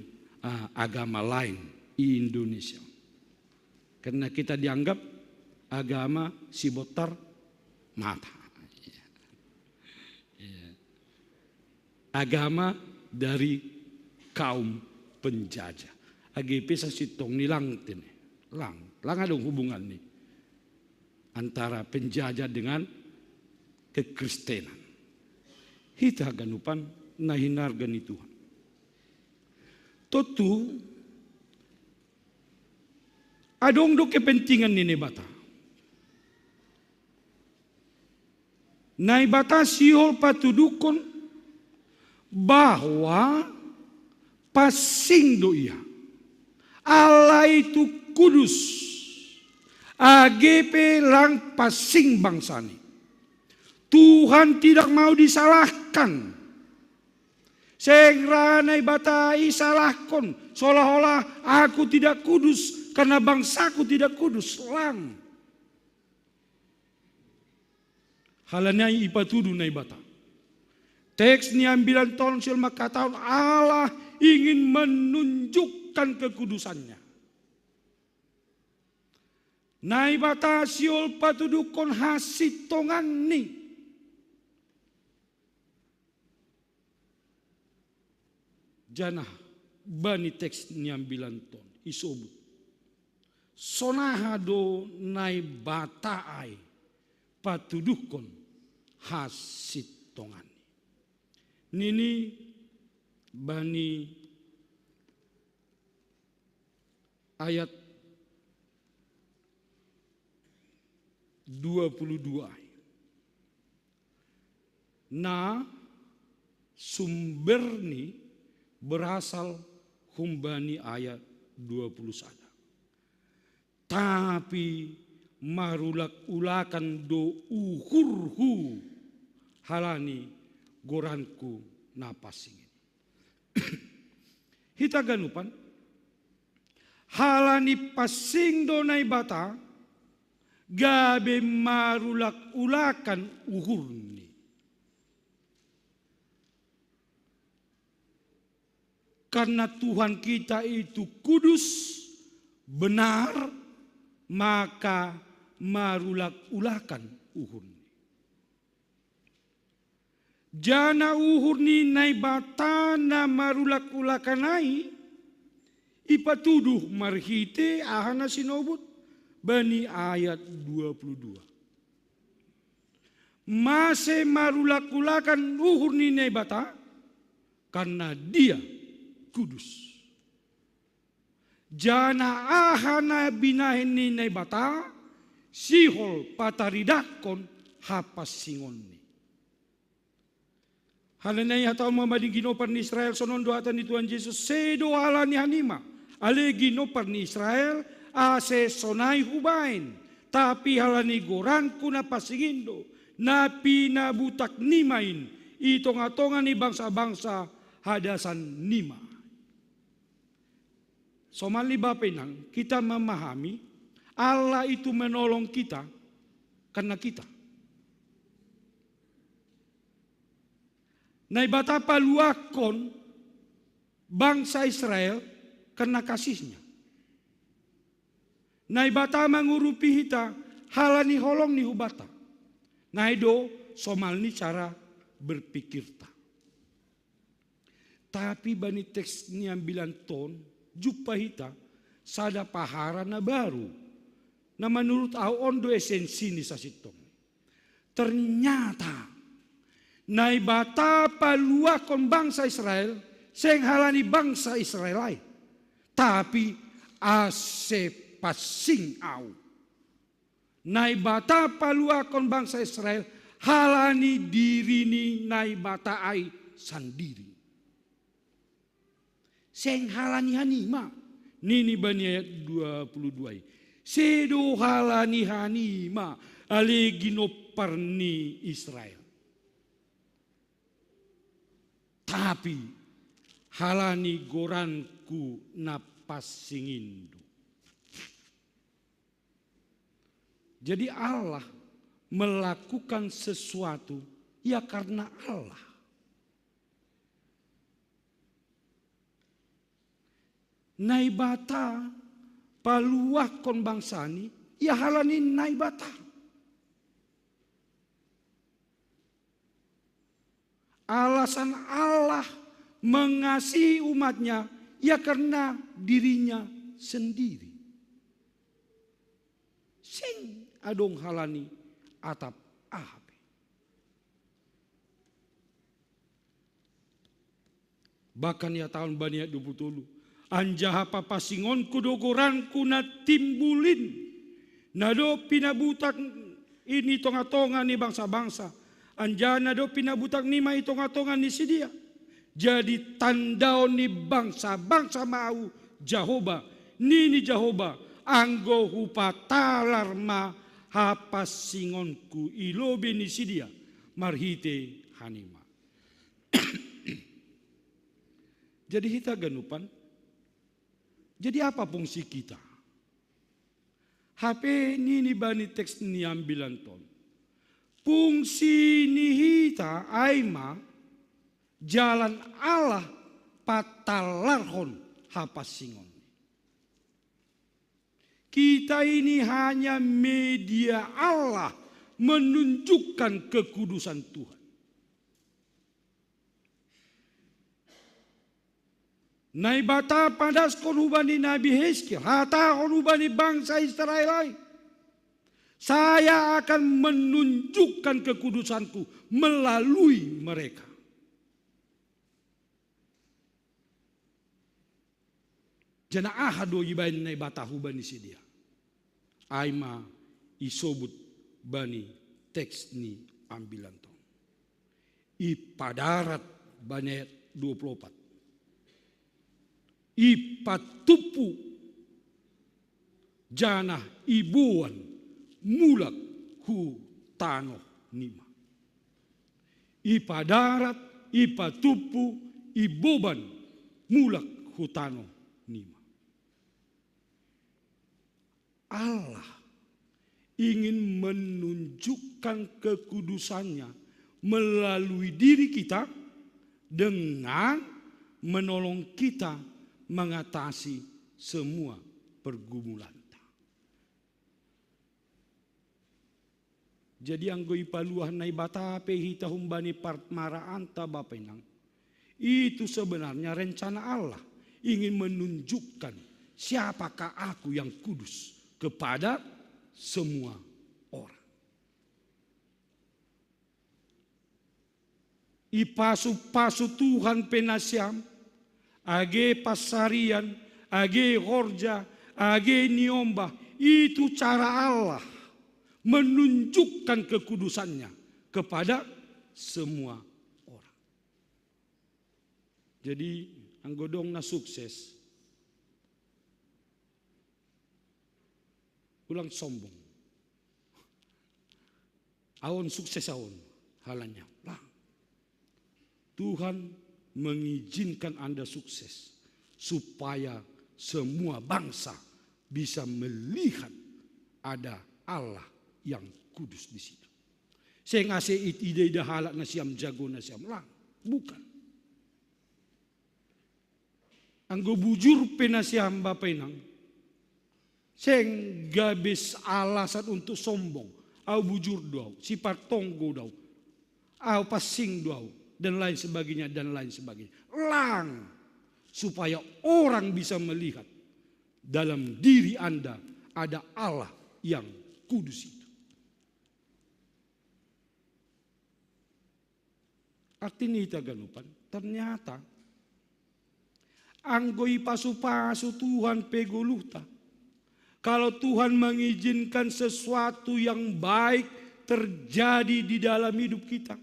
agama lain di Indonesia. Karena kita dianggap agama si botar mata. Agama dari kaum penjajah. AGP sasitong nilang tini. Lang ada hubungan nih antara penjajah dengan kekristenan. Hita ganupan nahinargan Tuhan. Tentu adong do kepentingan ni bata. Nai bata sihol patudukon bahwa pasing do iya. Allah itu kudus. AGP lang pasing bangsa ni. Tuhan tidak mau disalahkan. Sengranai batai salahkon. Seolah-olah aku tidak kudus karena bangsaku tidak kudus. Lang. Halanya ipatudu nai bata. Teks ni ambilan tonsel maka tahun Allah ingin menunjukkan kekudusannya. Nai bata siol patudukon hasitongan ni. Janah bani teks ni ambilan ton isobut. Sonahado nai bata ai patudukon hasitongan. Nini bani ayat 22. Nah sumber ni berasal humbani ayat 21. Tapi marulak ulakan do uhurhu halani goranku napasingin. Hita ganupan halani pasing do nai bata gabe marulak ulakan uhurni. Karena Tuhan kita itu kudus, benar, maka marulak ulakan uhurni. Jana uhurni nai batana marulak ulakanai ipatuduh marhite ahana sinobut bani ayat 22. Mase marulak ulakan uhurni nai bata karena dia kudus. Jana ahana binahin ni nai bata sihol pataridakon hapas singonni. Halanay hatao mamadi ginopar ni Israel sonon doatan ni Tuhan Yesus sedo hala ni hanima. Ale ginopar ni Israel ase sonay hubain. Tapi hala ni goranku na pasigindo na pinabutak nimain itong-atongan ni bangsa-bangsa hadasan nima. So malibapinang kita memahami Allah itu menolong kita karena kita. Naibata paluakon bangsa Israel karena kasihnya. Naibata mengurupi hita halani holong ni hubata. Naido somal ni cara berpikir ta. Tapi bani teks ni ambilan ton jupa hita sada pahara na baru. Na menurut au ondo esensi ni sasitong. Ternyata naibata paluakon bangsa Israel seng halani bangsa Israel lain. Tapi ase pasing au. Naibata paluakon bangsa Israel halani diri ni naibata ai sandiri. Seng halani hanima. Nini bani ayat 22. Sedo halani hanima alegino parni Israel. Tapi halani goranku napas singindu. Jadi Allah melakukan sesuatu Ya karena Allah. Naibata paluah kon bangsani, ya halani naibata. Alasan Allah mengasihi umatnya, ya karena dirinya sendiri. Sing adong halani atap ahabe. Bahkan ya tahun baniat 20 anjaha papasingon kudogoranku na timbulin. Nado pinabutak ini tonga-tonga ni bangsa-bangsa. Anjana do pinabutak ni mai tonga-tonga ni sidia. Jadi tandao ni bangsa-bangsa mau Jahoba. Nini Jahoba. Anggo hupatalar ma hapasingonku ilobe ni sidia. Marhite hanima. Jadi kita ganupan. Jadi apa fungsi kita? HP ini bani teks ni ambilan ton. Fungsi ni hita aima jalan Allah patalarhon hapasingon. Kita ini hanya media Allah menunjukkan kekudusan Tuhan. Naibata padas konubani Nabi Hezkiel, hata konubani bangsa Israel. Saya akan menunjukkan kekudusanku melalui mereka. Jana ahado ibain naibata hubani sidia. Aima isobut bani teks ni ambilan tong. Ipadarat bani 24. Ipatupu jana ibuan mulak hu tano nima. Ipadarat ipatupu iboban mulak hu tano nima. Allah ingin menunjukkan kekudusannya melalui diri kita dengan menolong kita mengatasi semua pergumulan. Jadi anggo ipaluah naibata pehita humbani partmara anta bapenang. Itu sebenarnya rencana Allah ingin menunjukkan siapakah aku yang kudus kepada semua orang. Ipasu-pasu Tuhan penasyam, age pasarian, age horja, age niomba, itu cara Allah menunjukkan kekudusannya kepada semua orang. Jadi anggodong na sukses, ulang sombong. Awon sukses awon halanya. Lah. Tuhan mengizinkan Anda sukses supaya semua bangsa bisa melihat ada Allah yang kudus di situ. Saya ngasih ide halak nasiam jago nasiam lang, bukan. Anggo bujur penasiam bapenang, saya gabis alasan untuk sombong. Au bujur doau, sifat tonggo doau, au pasing doau, dan lain sebagainya, dan lain sebagainya. Lang, supaya orang bisa melihat dalam diri Anda ada Allah yang kudus itu. Artinya kita ganupan, ternyata anggoi pasu-pasu Tuhan pegoluta. Kalau Tuhan mengizinkan sesuatu yang baik terjadi di dalam hidup kita,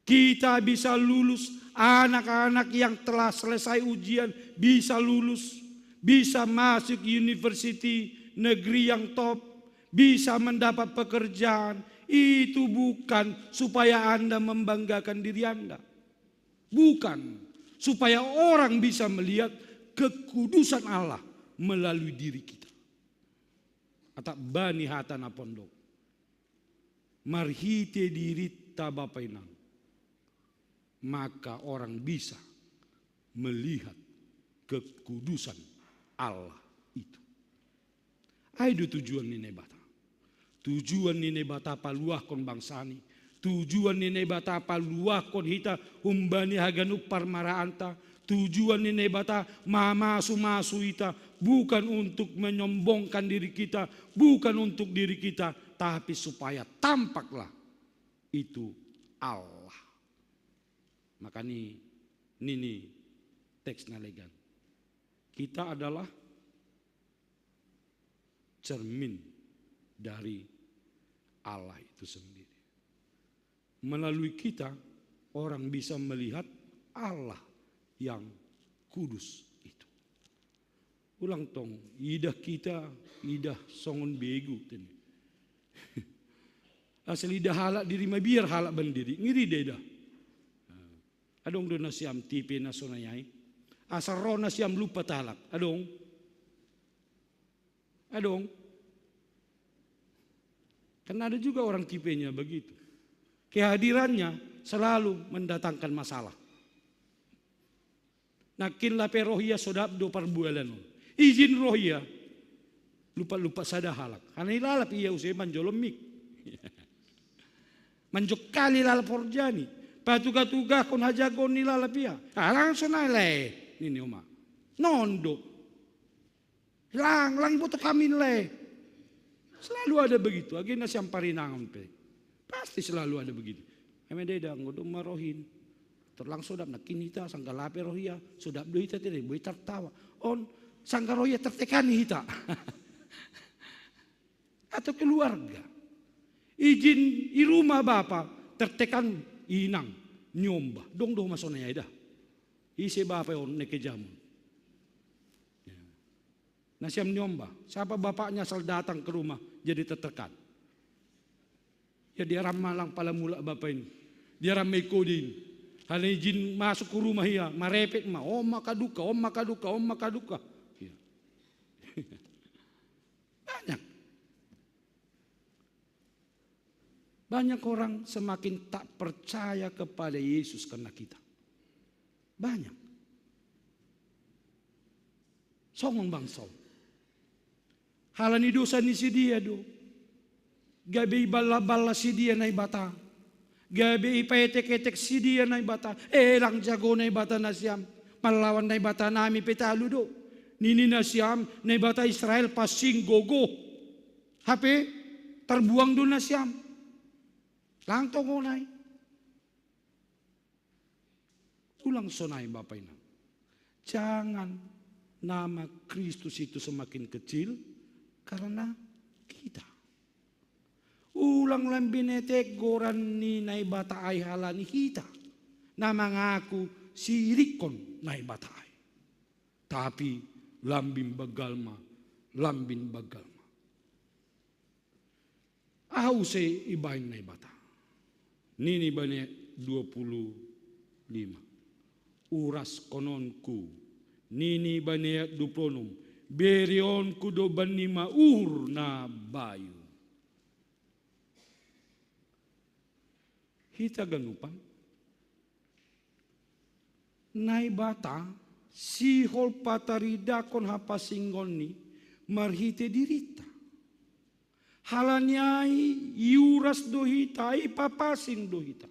kita bisa lulus. Anak-anak yang telah selesai ujian bisa lulus, bisa masuk university negeri yang top, bisa mendapat pekerjaan. Itu bukan supaya Anda membanggakan diri Anda, bukan supaya orang bisa melihat kekudusan Allah melalui diri kita. Atau bani hatana pondok marhite diri kita Bapak Inang, maka orang bisa melihat kekudusan Allah itu. Aido tujuan nini bata. Tujuan nini bata paluah kon bangsani. Tujuan nini bata paluah kon hita humbani haganuk parmaraanta. Tujuan nini bata masu ita bukan untuk menyombongkan diri kita, bukan untuk diri kita, tapi supaya tampaklah itu Allah. Maka ini teks nalegan. Kita adalah cermin dari Allah itu sendiri. Melalui kita orang bisa melihat Allah yang kudus itu. Ulang tong, idah kita, idah songon begu. Asal idah halak diri mah biar halak bandiri, ngiri deh dah. Adong do nasiam tipe na sonayai. Asal roh nasiam lupa talak. Adong. Karena ada juga orang tipenya begitu. Kehadirannya selalu mendatangkan masalah. Nakin lape rohia sodap do parbualan. Izin rohia lupa sada halak. Karena ilalap iya usai manjolom mik. Manjok kali lalap horjani. Patuga-tuga kon hajagon nilalap iya. Langsung nale. Ini oma. Nondo. Lang butuh kami le. Selalu ada begitu. Agena siang parinangan pe. Pasti selalu ada begitu. Emededa ngodong marohin. Terlang sodap nak kinita sangka lape rohia sodap do hita tidak boleh tertawa. On sangka rohia tertekani hita. Atau keluarga. Izin i rumah bapak tertekan inang nyomba. Dong masonanya dah. Isi bapak on neke jamun. Nasiam nyomba. Siapa bapaknya asal datang ke rumah jadi tertekan. Ya dia ramalang pala mula bapak ini. Dia ramai kodin. Hal izin masuk ke rumah ya, marepet mah, om maka duka. Ya. Banyak orang semakin tak percaya kepada Yesus karena kita. Banyak. Songong bangsong. Halani dosa ni si dia do. Gabi bala si dia na ibata. Gabi ipaetek-etek si dia na ibata. Lang jago na ibata na siyam. Malawan na ibata nami petalo do. Nini na siyam na ibata Israel pasing gogo. Hape terbuang do na siyam. Lang tongonay. Ulang sonay Bapak Ina. Jangan nama Kristus itu semakin kecil karena kita. Ulang lambinetek goran ni naibata ay halani hita na mengaku sirikon naibata ay. Tapi lambin bagalma. Ahuse ibahin naibata. Nini bane 25. Uras kononku. Nini bane 26. Berionku do banima na bayu. Hita ganupan. Naibata sihol patarida kon hapasinggon ni marhite dirita. Halanyai iuras do hita ipapasing do hita.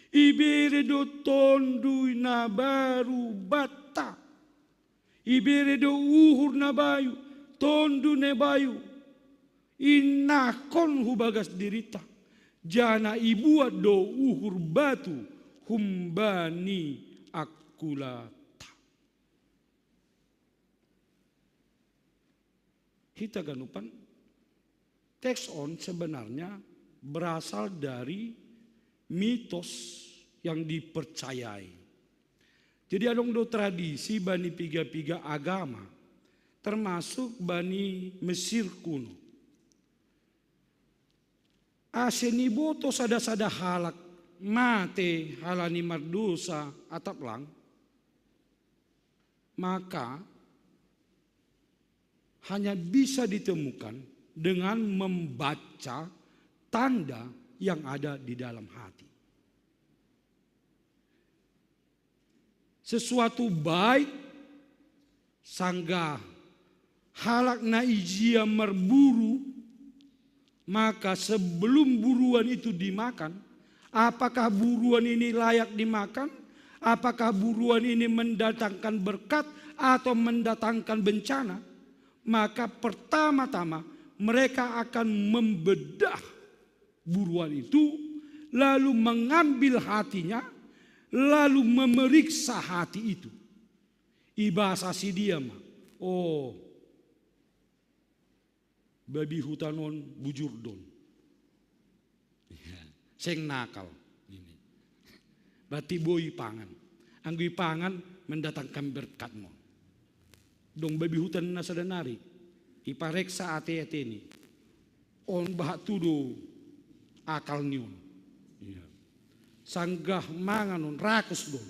Ibere do tondu na baru bata. Ibere do uhur na bayu. Tondu ne bayu. Inakon hubagas dirita. Jana ibuat do uhur batu humbani akulata. Hita ganupan teks on sebenarnya berasal dari mitos yang dipercayai. Jadi adong do tradisi bani piga-piga agama termasuk bani Mesir kuno. Aseniboto sada-sada halak mate halani mardosa atap lang. Maka hanya bisa ditemukan dengan membaca tanda yang ada di dalam hati. sesuatu baik sangga halak na ijia merburu, maka sebelum buruan itu dimakan, apakah buruan ini layak dimakan? Apakah buruan ini mendatangkan berkat atau mendatangkan bencana? Maka pertama-tama mereka akan membedah buruan itu, lalu mengambil hatinya, lalu memeriksa hati itu. Ibahasa si dia mah, oh, babi hutanon bujur don, seng nakal ini. Berarti boi pangan, anggui pangan mendatangkan berkat mo. Dong babi hutan nasa danari, ipareksa ate-ate ini, on bahat tudo akal niun. Sanggah manganon rakus don,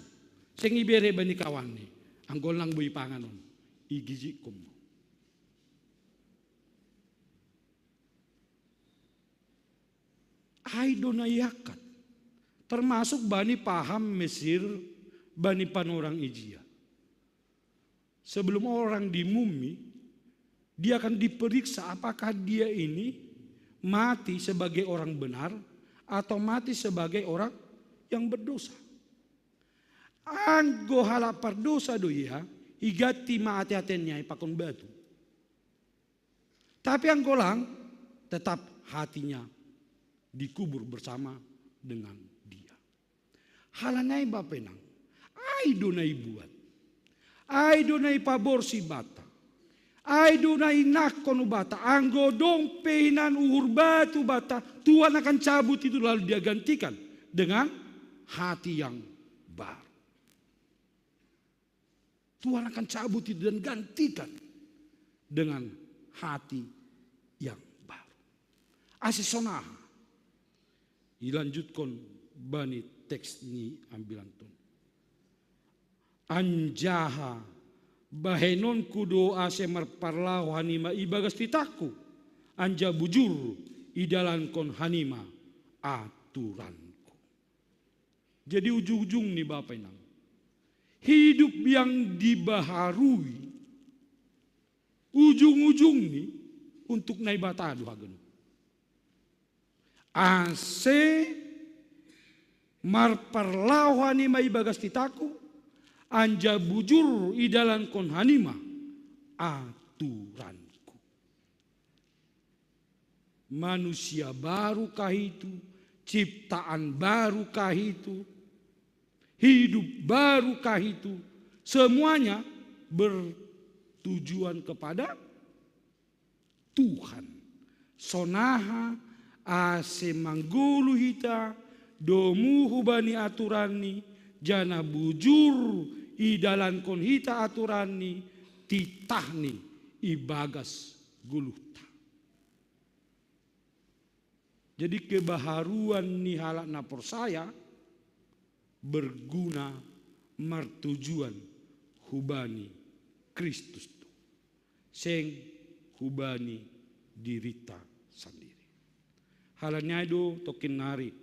seng ibere bani kawan ni, anggol lang boi panganon, igijikom. Aidona yakat, termasuk bani paham Mesir, bani panorang Ijia. Sebelum orang dimumi, dia akan diperiksa apakah dia ini mati sebagai orang benar atau mati sebagai orang yang berdosa. Anggo halapar dosa doya, igati maati-hatinya ipakon batu. Tapi anggolang tetap hatinya dikubur bersama dengan dia. Halanai bapenang, ai donai buat, ai donai pabor si bata, ai donai nakon bata, anggo dong pehinan uhur batu bata, Tuhan akan cabut itu lalu dia gantikan dengan hati yang baru. Tuhan akan cabut itu dan gantikan dengan hati yang baru. Asisonaha. Dilanjutkan bani teks ini ambilan tun. Anjaha bahenon kudo ase marparlau hanima ibagas titaku. Anja bujur idalan kon hanima aturanku. Jadi ujung-ujung nih Bapak Inang. Hidup yang dibaharui. Ujung-ujung nih untuk naibatadu hagen. Ase marparlau hanima ibagas titaku, anja bujur idalan kon hanima aturanku. Manusia barukah itu, ciptaan barukah itu, hidup barukah itu, semuanya bertujuan kepada Tuhan. Sonaha ase manggulu hita domu hubani aturani jana bujur idalan kon hita aturani titahni ibagas guluta. Jadi kebaharuan ni halak napor saya berguna martujuan hubani Kristus tu seng hubani dirita sendiri. Halanya itu tokin nari.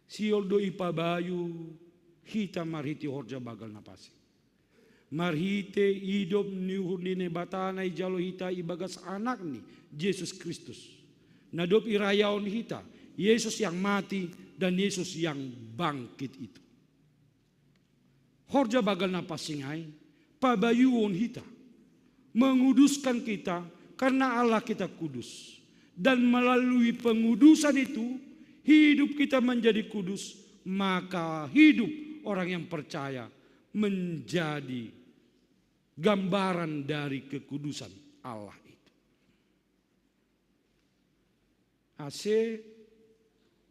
Siol do ipabayu hita marhiti horja bagal napasi. Marhite hidup niuhur nine batana ijalo hita ibagas anak ni Yesus Kristus. Nadop irayaon hita Yesus yang mati dan Yesus yang bangkit itu. Horja bagal napasingai pabayuon hita menguduskan kita karena Allah kita kudus. Dan melalui pengudusan itu hidup kita menjadi kudus, maka hidup orang yang percaya menjadi gambaran dari kekudusan Allah itu. Ase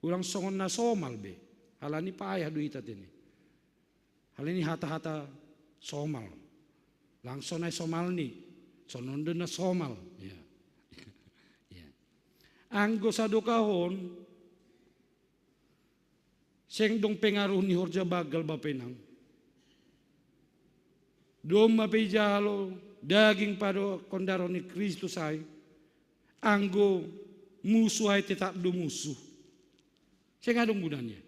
ulang songon na somal be, halani payah duita ini. Halani hata-hata somal, langsung na somal ni, sonon na somal. Ya. Anggo sado kahon seng dong pengaruh ni horja bagal bapenang. Dom mapejalo daging pada kondaro ni Kristus ay anggo musuh ay tetap do musuh. Seng adong gunanya.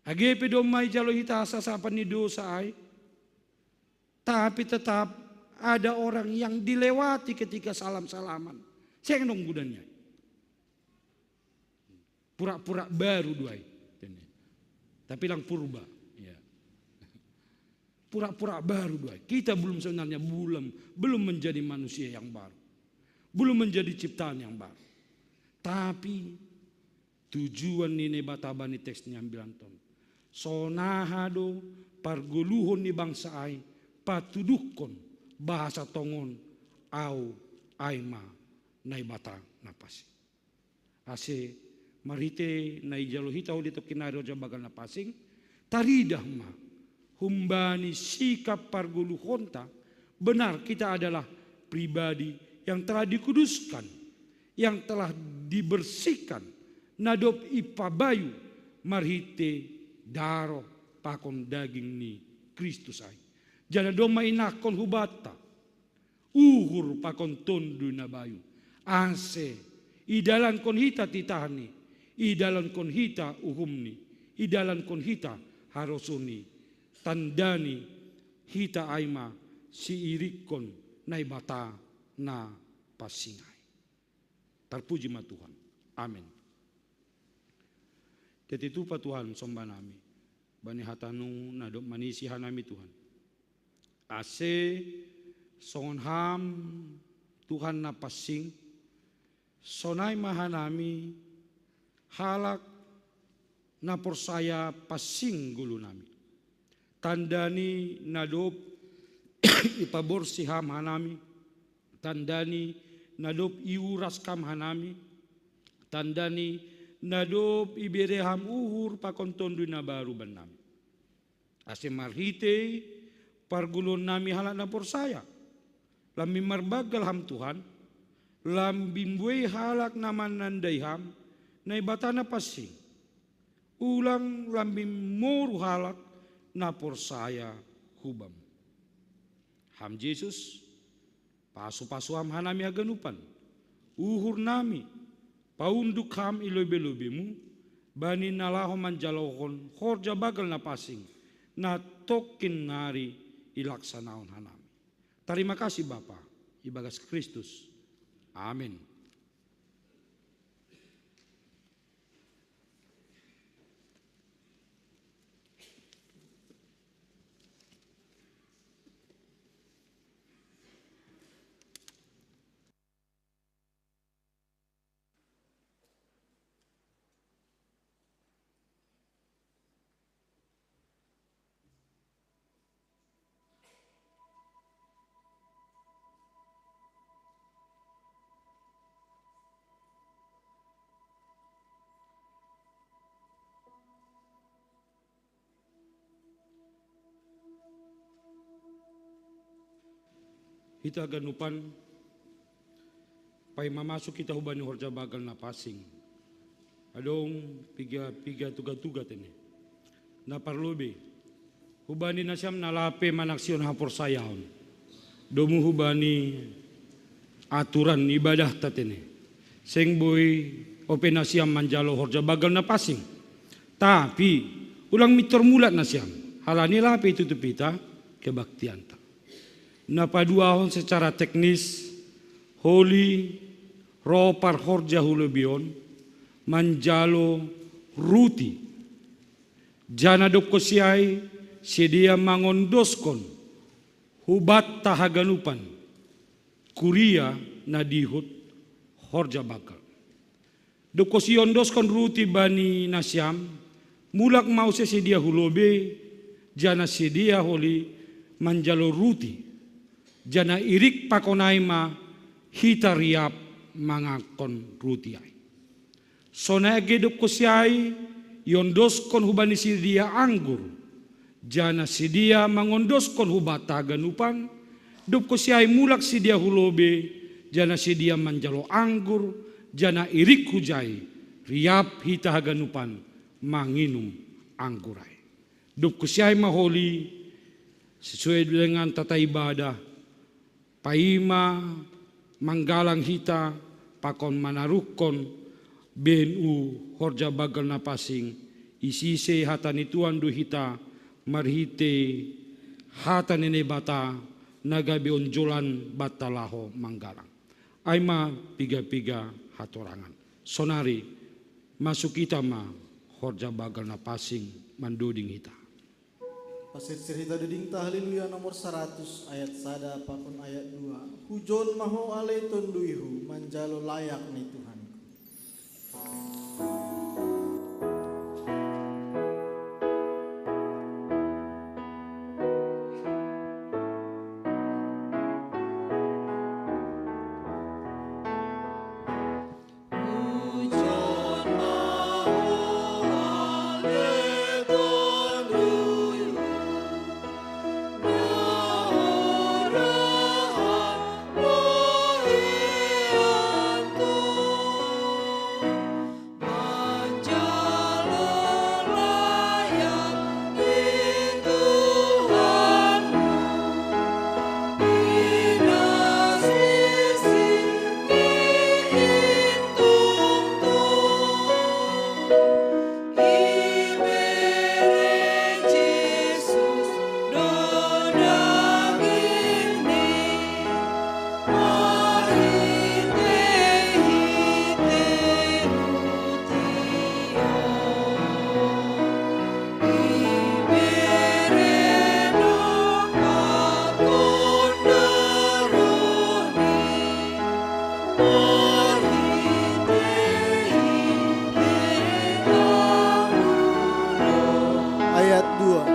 Agepe domay jalo hitasa sa panidosa ay. Tapi tetap ada orang yang dilewati ketika salam-salaman. Saya nunggudannya. Pura-pura baru duai. Tapi lang purba. Ya. Pura-pura baru duai. Kita belum sebenarnya belum menjadi manusia yang baru. Belum menjadi ciptaan yang baru. Tapi tujuan ini batabani teksnya bilang ton. Sonahado parguluhon ni bangsa ay patudukon bahasa tongon au aima nai bata napasi. Ase marite nai jalo hitau dito kinaro jabagal napasing taridah ma humbani sikap parguluhonta benar kita adalah pribadi yang telah dikuduskan, yang telah dibersihkan nadop ipabayu marhite daro pakon daging ni Kristus ay. Jana doma inakon hubata. Uhur pakon tondu na bayu. Ase. Idalan kon hita titahani. Idalan kon hita uhumni. Idalan kon hita harosuni. Tandani hita aima si irikon na ibata na pasingay. Terpuji ma Tuhan. Amin. Tetitu pa Tuhan somba nami. Bani hatanu nadop manisihan nami Tuhan. Ase songon ham Tuhan na pasing sonai mahanami halak na porsaya pasing gulu nami. Tandani nadop ipabor si ham hanami. Tandani nadop iuras kam hanami. Tandani nadop ibereham uhur pakontondu na baru banami. Ase marhite pargulon nami halak na porsaya. Lambi marbagal ham Tuhan. Lambimbuay halak naman nanday ham. Na ibatana pasing. Ulang lambim moru halak na porsaya hubam. Ham Jesus. Pasu-pasu ham hanami aganupan. Uhur nami. Paunduk ham ilobe-lobemu. Bani nalaho manjalokon. Horja bagal na pasing. Na tokin nari ilaksanaon hanami. Terima kasih Bapa, ibagas Kristus. Amin. Kita ganupan pay mamasok kita hubani horja bagal na pasing. Adong piga tugat-tugat ini. Na parlobe. Hubani na siyam nalape manaksyon hapor sayahon. Domu hubani aturan ibadah tatene. Seng boy open na siyam manjalo horja bagal na pasing. Tapi ulang mitormulat na siyam. Halani lape tutupita kebaktian ta. Napaduahon secara teknis Holy Ropar Horja Hulebion Manjalo Ruti Jana dokosiai sedia mangondoskon Hubat tahaganupan Kuria nadihut Horja Bakal Dokosion doskon Ruti bani nasyam Mulak mau sedia hulobe Jana sedia Holy Manjalo Ruti Jana irik pakonaima hita riap mangakon rutiai. Sona geduk kusiai yondoskon hubani sidia anggur. Jana sidia mangondoskon hubata ganupan. Duk kusiai mulak sidia hulobe. Jana sidia manjalo anggur. Jana irik hujai riap hita ganupan manginum anggurai. Duk kusiai maholi sesuai dengan tata ibadah. Paima manggalang hita pakon manarukon BNU horja bagal na pasing isise hata ni Tuhan du hita marhite hata nene bata nagabi onjolan batalaho manggalang. Aima piga-piga hatorangan. Sonari masuk kita ma horja bagal na pasing manduding hita.
Pasir cerita duding ta haleluya nomor 100 ayat 1 pakun ayat 2. Hujon maho ale tunduihu manjalo layak ni Tuhanku.
Hujan mahu ale tunduihu naurahan lohiantu manjalo layak di Tuhanmu Ina sisi Ibere Jesus dodang ini Mahite hite rutio Ibere nokat kondaroni
Ayat 2.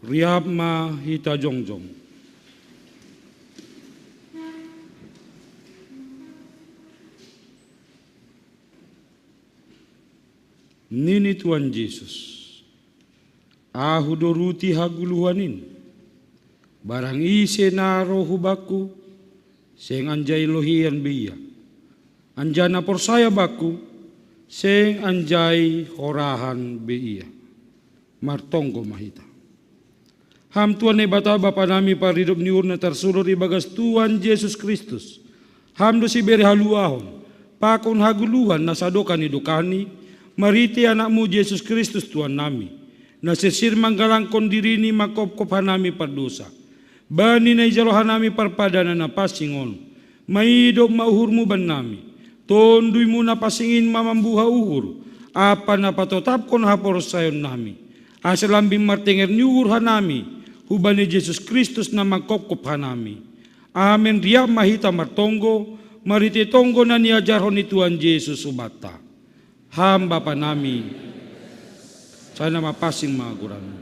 Riab ma hita jongjong. Nini Tuhan Yesus, ahu doruti haguluhanin, barang ise naro hubaku, seng anjay lohian biya, anjana porsaya baku, seng anjay horahan biya, martonggo mahita. Ham Tuhan e bata Bapa nami paridup ni urna tersulur ibagas Tuhan Yesus Kristus. Ham do si beri haluahon, pakon haguluhan nasadokan idukani, mariti anakmu Yesus Kristus Tuhan nami. Nasisir manggalangkon diri ni makop-kophan nami pardosa. Bani na ijalohan nami parpadana na pasingon. Maidop mauhurmu ban nami. Tonduy mo na pasingin mamambuha uhur. Apa na patotapkon hapor sayon nami. Asalambing martinger niuhur hanami. Hubani Yesus Kristus na magkopkophan nami. Amen riap mahita martonggo. Mariti tonggo na niajarhon ni Tuhan Yesus subata. Ham Bapa nami, sana mapasing mga gurami.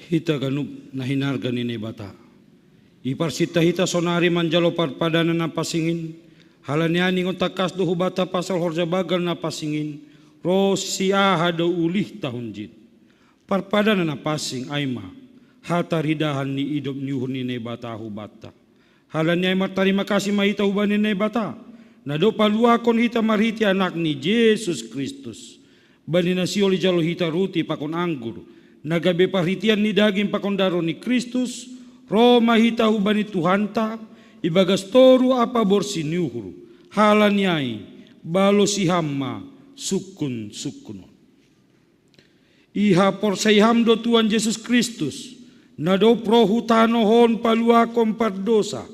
Hita ganup na hinargan ni bata. Iparsita hita sonari manjalo parpadana na pasingin. Halaniani takas do hubata pasal horja bagal na pasingin, ro siaha do ulih tahunjit. Parpadana na pasing aima, hataridahan ni idop niuhun ni nebata hubata. Halani aima terima kasih mahita hubani nebata, na do paluakon hita marhiti anak ni Yesus Kristus. Bani na sioli jalo hita ruti pakon anggur, nagabe parhitian ni daging pakon daro ni Kristus, ro mahita hubani Tuhanta, ibagas toru apa borsi niuhuru, halaniai, balo si hamma, sukun sukunon. Iha porsaiham do Tuhan Yesus Kristus, nado prohutanohon paluakon pardosa,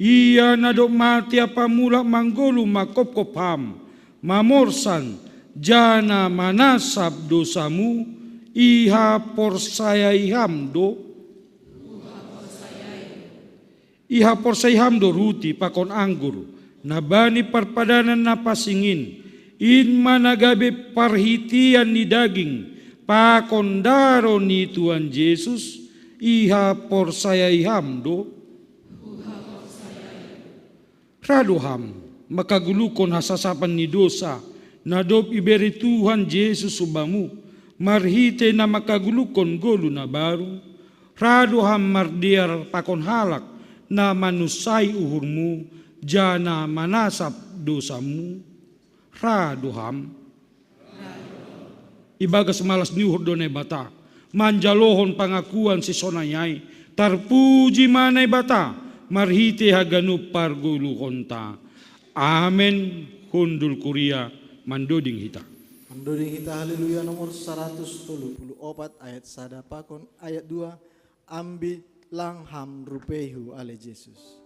ia nado mati apa mula manggolu makop-kopam, mamorsan, jana manasab dosamu, iha porsaiham do, iha porsaiham do ruti pakon anggur, nabani parpadanan na pasingin, in managabe parhitian ni daging, pakondaro ni Tuhan Yesus, iha porsaiham do, radoham, makagulukon hasasapan ni dosa, nadop iberi Tuhan Yesus subamu, marhite na makagulukon golu na baru, radoham mardiar pakon halak, na manusay uhurmu, jana manasap dosamu, radoham. Ibagas malas niuhur do bata, manjalohon pangakuan si sonayay, tarpuji manay bata, marhite haganu pargulu konta. Amen. Hundul kuria mandoding hita.
Mandoding kita haleluya nomor 134 ayat 1 pakon ayat 2 ambil langham rupehu ale Yesus.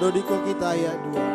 Dodiko kita ayat 2.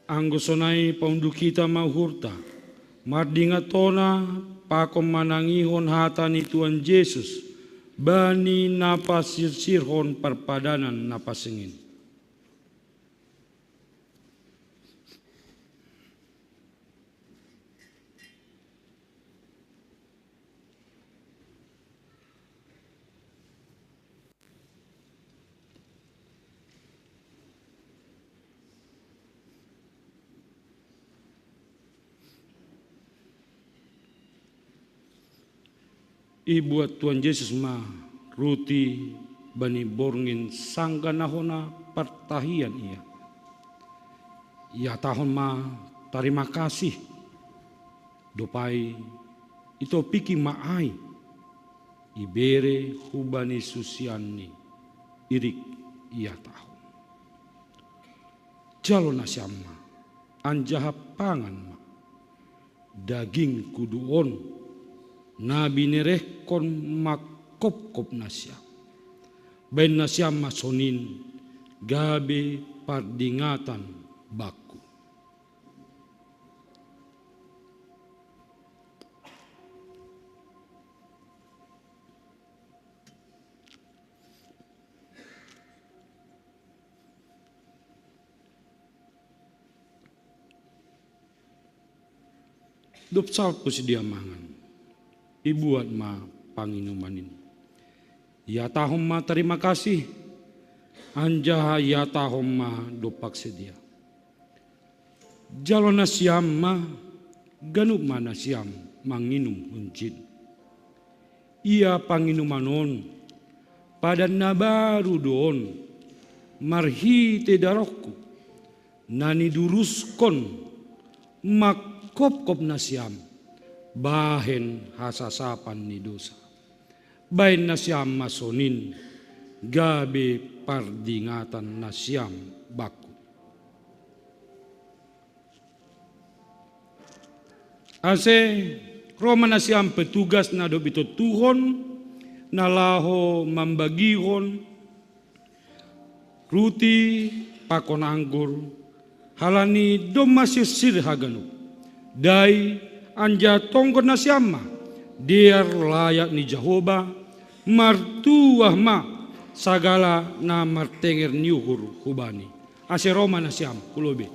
Anggusonay paundu kita mahurta, mardingatona pakom manangihon hata ni Tuhan Yesus, bani napasirsirhon parpadanan napasingin. Ibuat Tuhan Yesus ma ruti bani borngin sangga nahona pertahian ia. Ia tahun ma terima kasih dopai itu piki maai ibere hubani susiani irik ia tahun. Jalo nasyama anjaha pangan ma daging kuduon nabi nerehkon makop-kop nasyam. Ben nasyam masonin gabe pardingatan baku. Dop salpo si dia mangan. Ibuat ma panginumanin. Ya tahom ma terima kasih. Anjaha ya tahom ma dopak sedia. Jalo nasyam ma ganup ma nasyam manginum huncin. Ia panginumanon pada nabaru doon marhi te darokku nani duruskon makop-kop nasyam bahen hasasapan ni dosa. Bain nasyam masonin gabe pardingatan nasyam baku. Ase Roma nasyam petugas na dobito tuhon nalaho mambagihon ruti pakon anggur halani domasir sirhaganu dai anja tonggon nasyama diar layak ni Jehovah martuah ma sagala na martenger niuhur hubani ase Roma nasyam kulobe.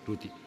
Ruti.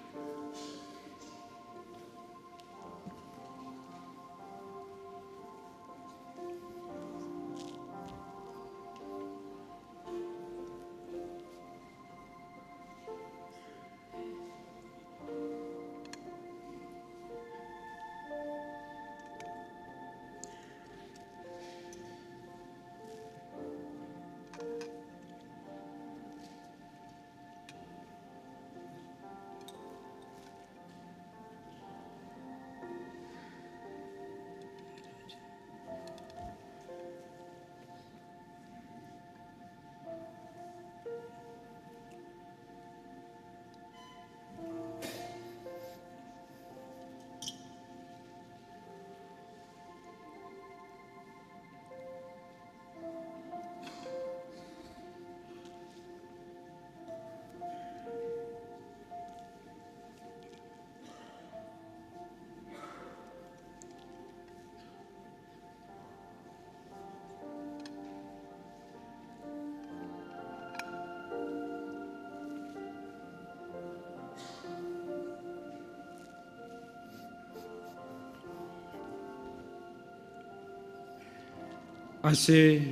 Ase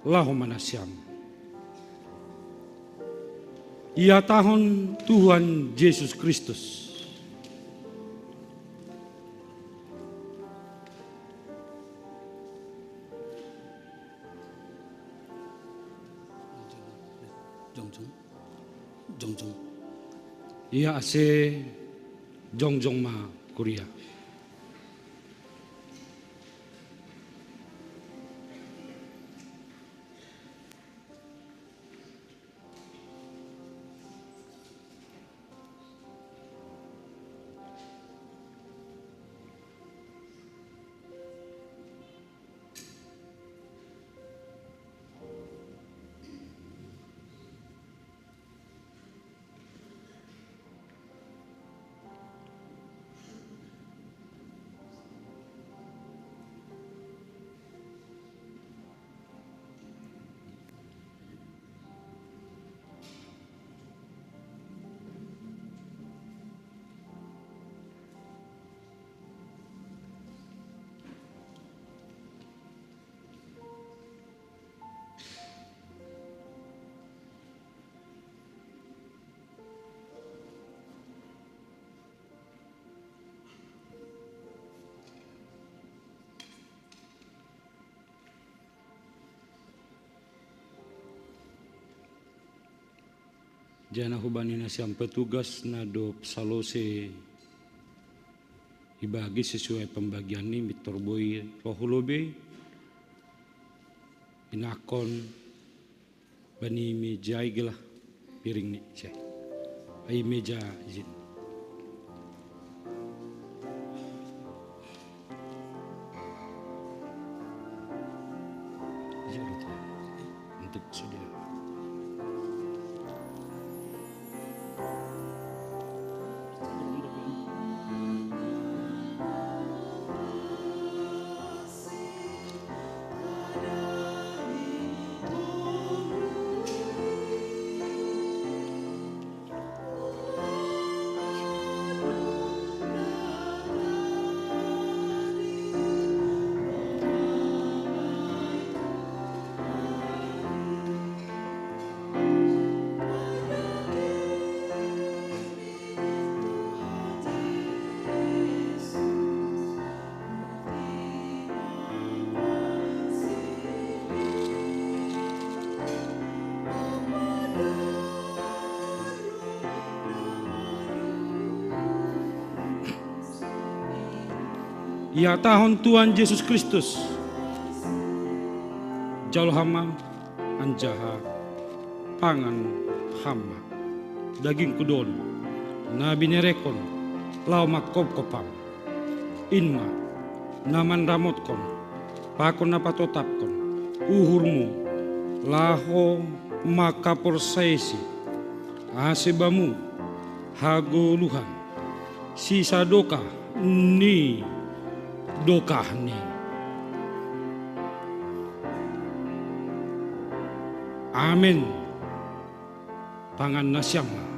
laho manasyam. Ia tahun Tuhan Yesus Kristus. Jongjong. Ia ase jongjong ma Korea. Jana hubani na siyang petugas na do salose ibagi sesuai pembagian ni mitorboy rohulobe inakon bani meja iglah piring ni ceh ai meja izin untuk sedia. Ya tahun Tuhan Yesus Kristus jauh hama anjaha pangan hama daging kudon nabi nerekon lau makop kopam inma naman ramotkon pakon napatotapkon uhurmu laho makaporsaisi asebamu hagoluhan sisa doka ni dokahni. Amin. Pangan nasyama.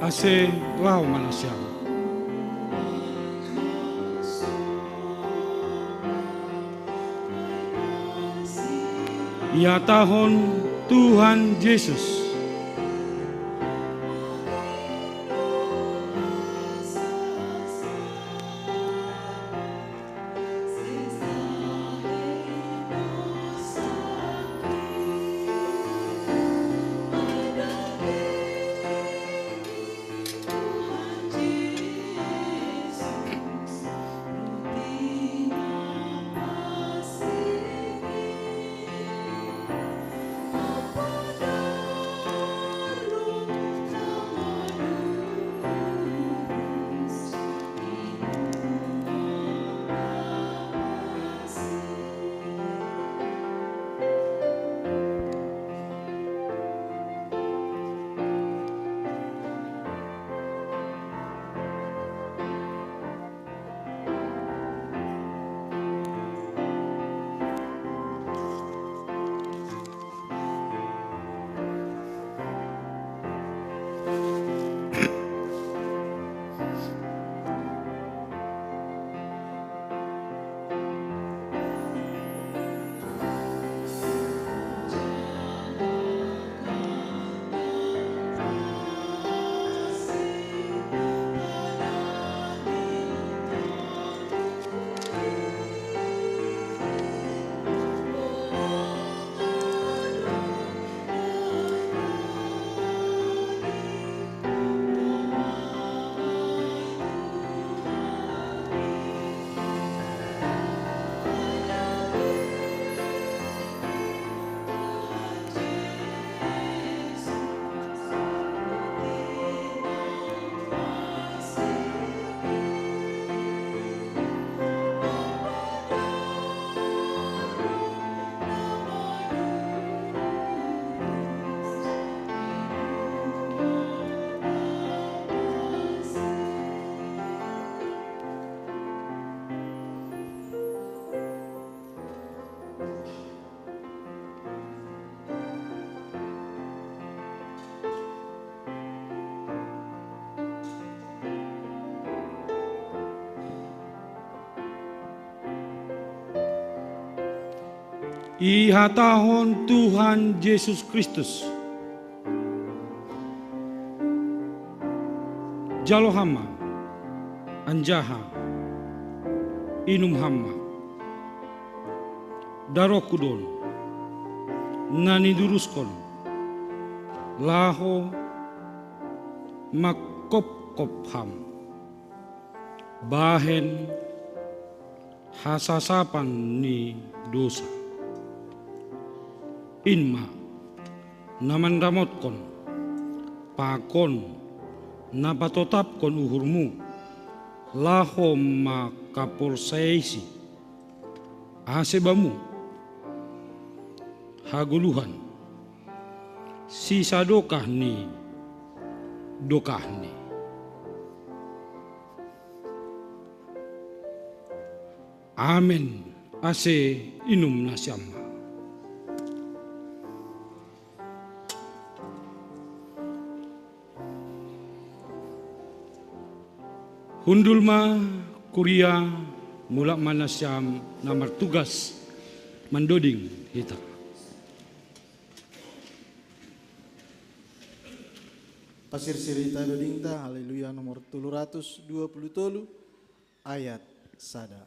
Ase lau manasiamu. Ya tahun Tuhan Yesus. ihatahon Tuhan Yesus Kristus. Jalo hama, anjaha, inum hama, daro kudon, nani duruskon, laho, makop ham, bahen, hasasapan ni dosa. Inma, naman ramotkon, pakon, napatotapkon uhurmu, laho makapursaisi, asebamu, haguluhan, sisa dokah ni, Amen, ase inum nasyama. Hundulma kuria mulak manasyam namar tugas mandoding hita.
Pasir sirita dodingta, haleluya nomor 323 ayat sada.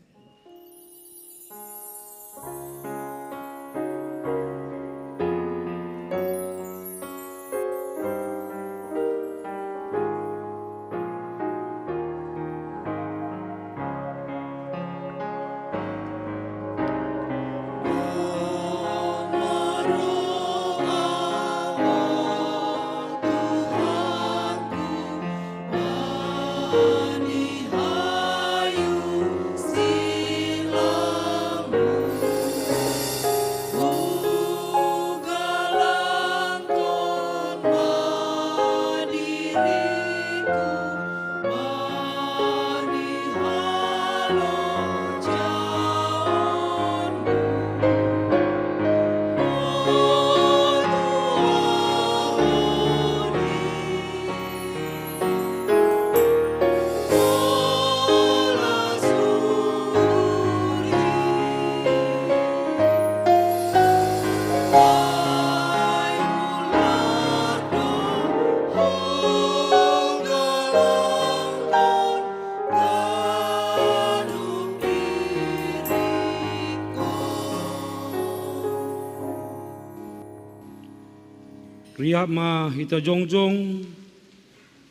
Riak ma hita jongjong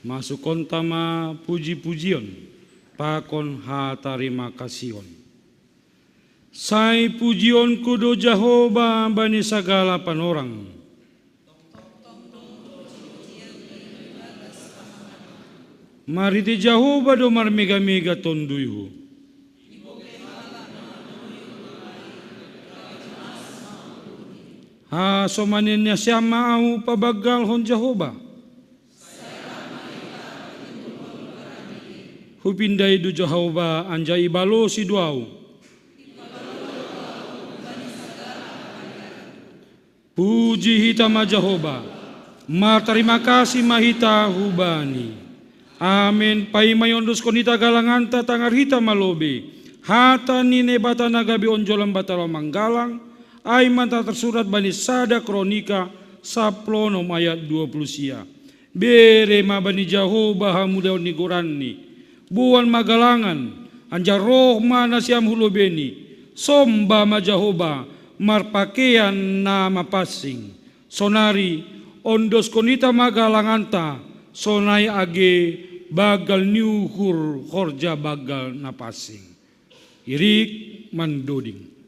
masuk konta ma puji-pujion pakon ha tarima kasihan. Sai pujion kudo Jehovah bani segala panorang. Mari ti Jehovah do marmega-mega tonduyhu. Ha somanin niya siya mau pabagal hon Jehovah. Hupinday do Jehovah anjay ibalo si duaw. Puji hita ma Jehovah. Terima kasih mahita hubani. Amin. Pai mayondos konita galanganta tangar hita malobe. Hata ni nebata nagabi onjolan batalo manggalang. Ay manta tersurat bani sada kronika saplonom ayat 20 sia. Bere ma bani Jehovah hamudaw ni gorani. Buwan magalangan anja roh mana siam hulubeni. Somba ma Jehovah marpakean na mapasing. Sonari ondos konita magalanganta sonai age bagal niuhur horja bagal napasing. Irik mandoding.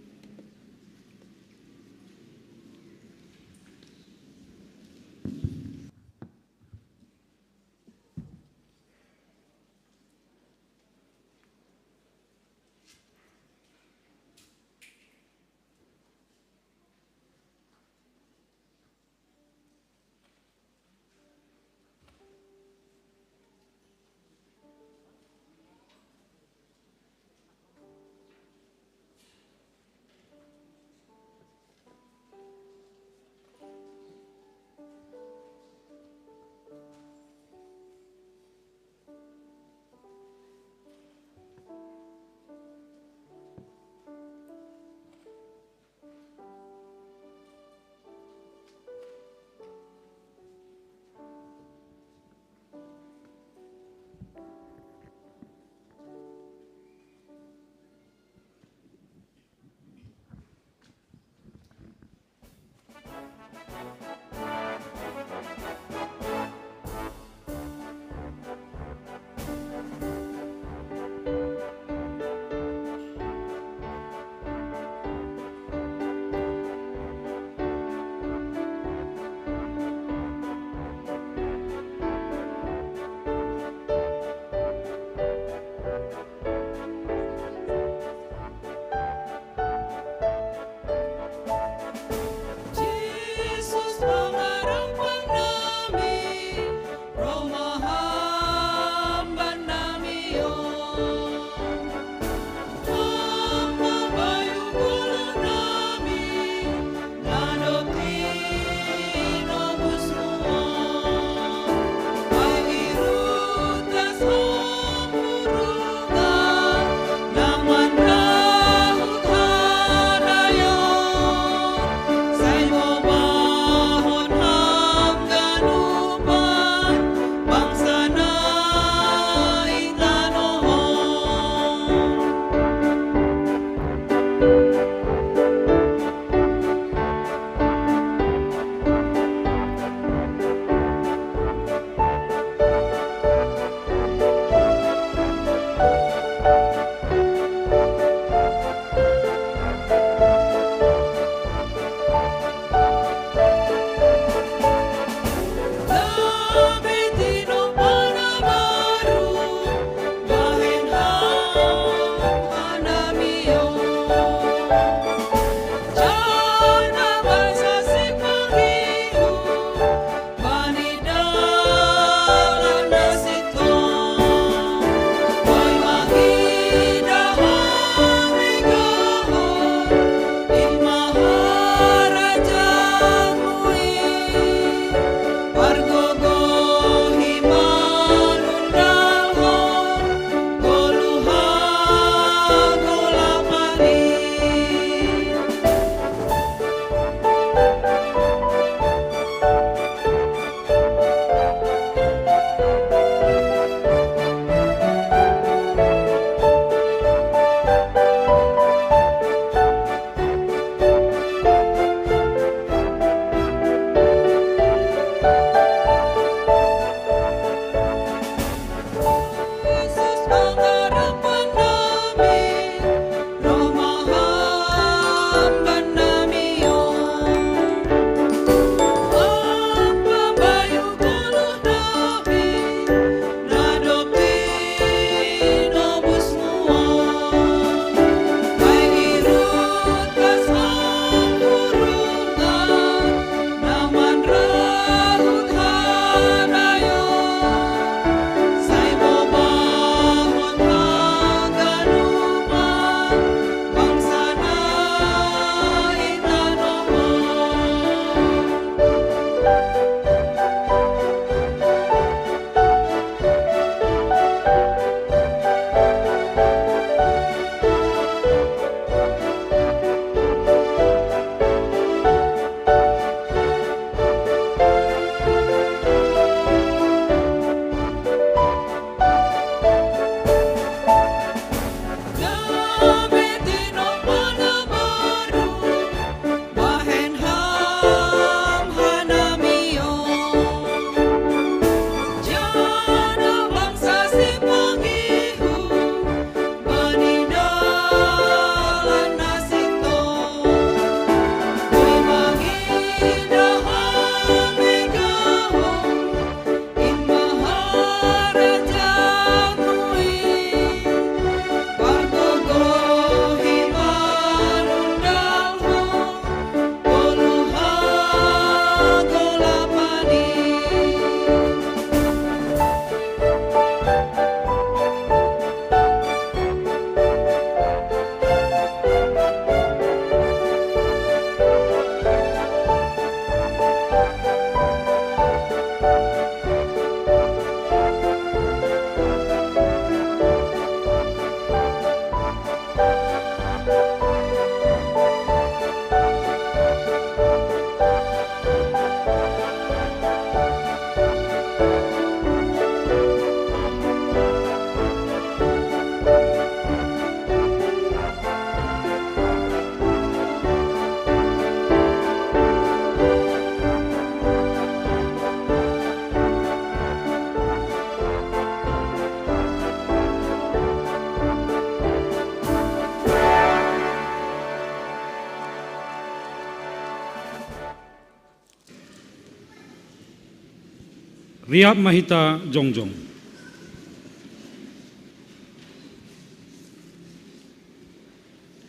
Riap Mahita Jongjong.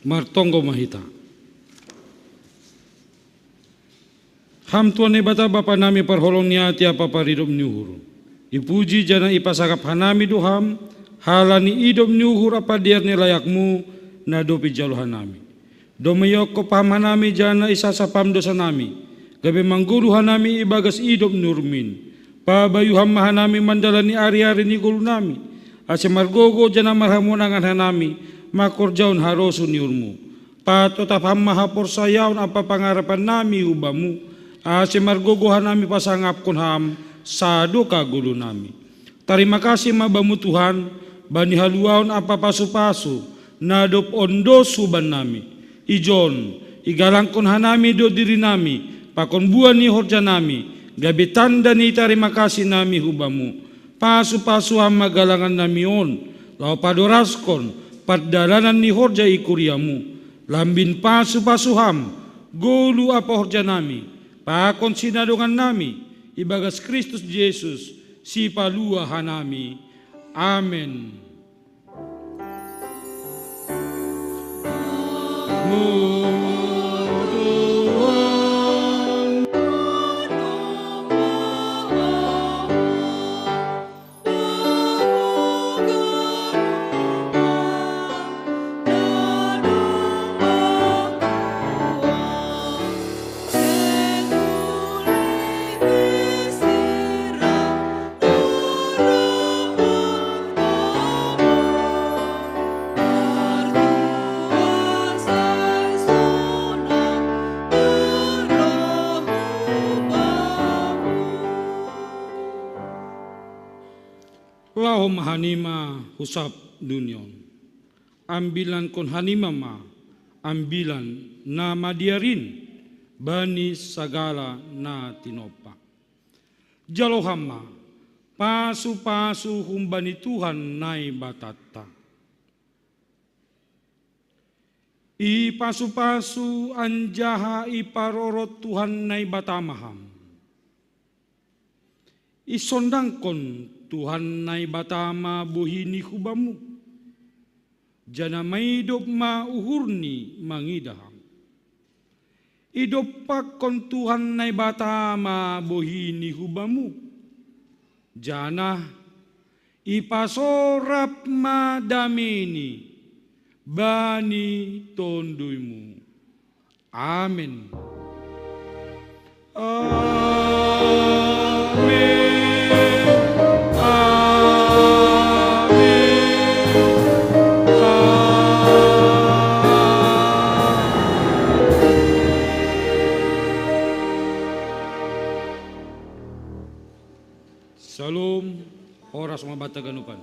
Martonggo Mahita. Ham tuan bata bapa nami parholong niya ti apa paridom niuhur. Ipuji jana ipasakap hanami duham, halani idom niuhur apa diar ni layakmu na dopi jaluhan nami. Domayok ko paham hanami jana isasapam dosa nami. Gabi mangguru hanami ibagas idom nurmin. Pabayuham mahanami mandalani ari-ari ni guru nami. Ase margogo jana marhamunangan hanami makorjaun harosu niurmu. Patotap ham mahapor sayaun apa pangarapan nami ubamu. Ase margogohan nami pasangap kun ham sado ka gulu nami. Terima kasih mabamu Tuhan bani haluaun apa pasu-pasu nadop ondo suban nami. Ijon igalang kun hanami do diri nami pakon buan ni horja nami gabi tanda ni terima kasih nami hubamu. Pasu-pasu ham magalangan nami on lau padoraskon padalanan ni horja ikuriamu. Lambin pasu-pasu ham gulu apa horja nami. Pakon sinadongan nami ibagas Kristus Yesus si palua hanami. Amen. Lahom hanima husap dunion. Ambilan kon hanima ma. Ambilan na madiarin. Bani sagala na tinopa. Jalohama. Pasu-pasu humbani Tuhan nai batata. I pasu-pasu anjaha iparorot Tuhan nai batamaham. Isondangkon Tuhan nai batama buhini hubamu. Jana maidop ma uhurni mangidaham. Idopak kon Tuhan nai batama buhini hubamu. Jana ipasorap madamini bani tonduimu. Amin. Amin. Salam, oras mabata ganupan.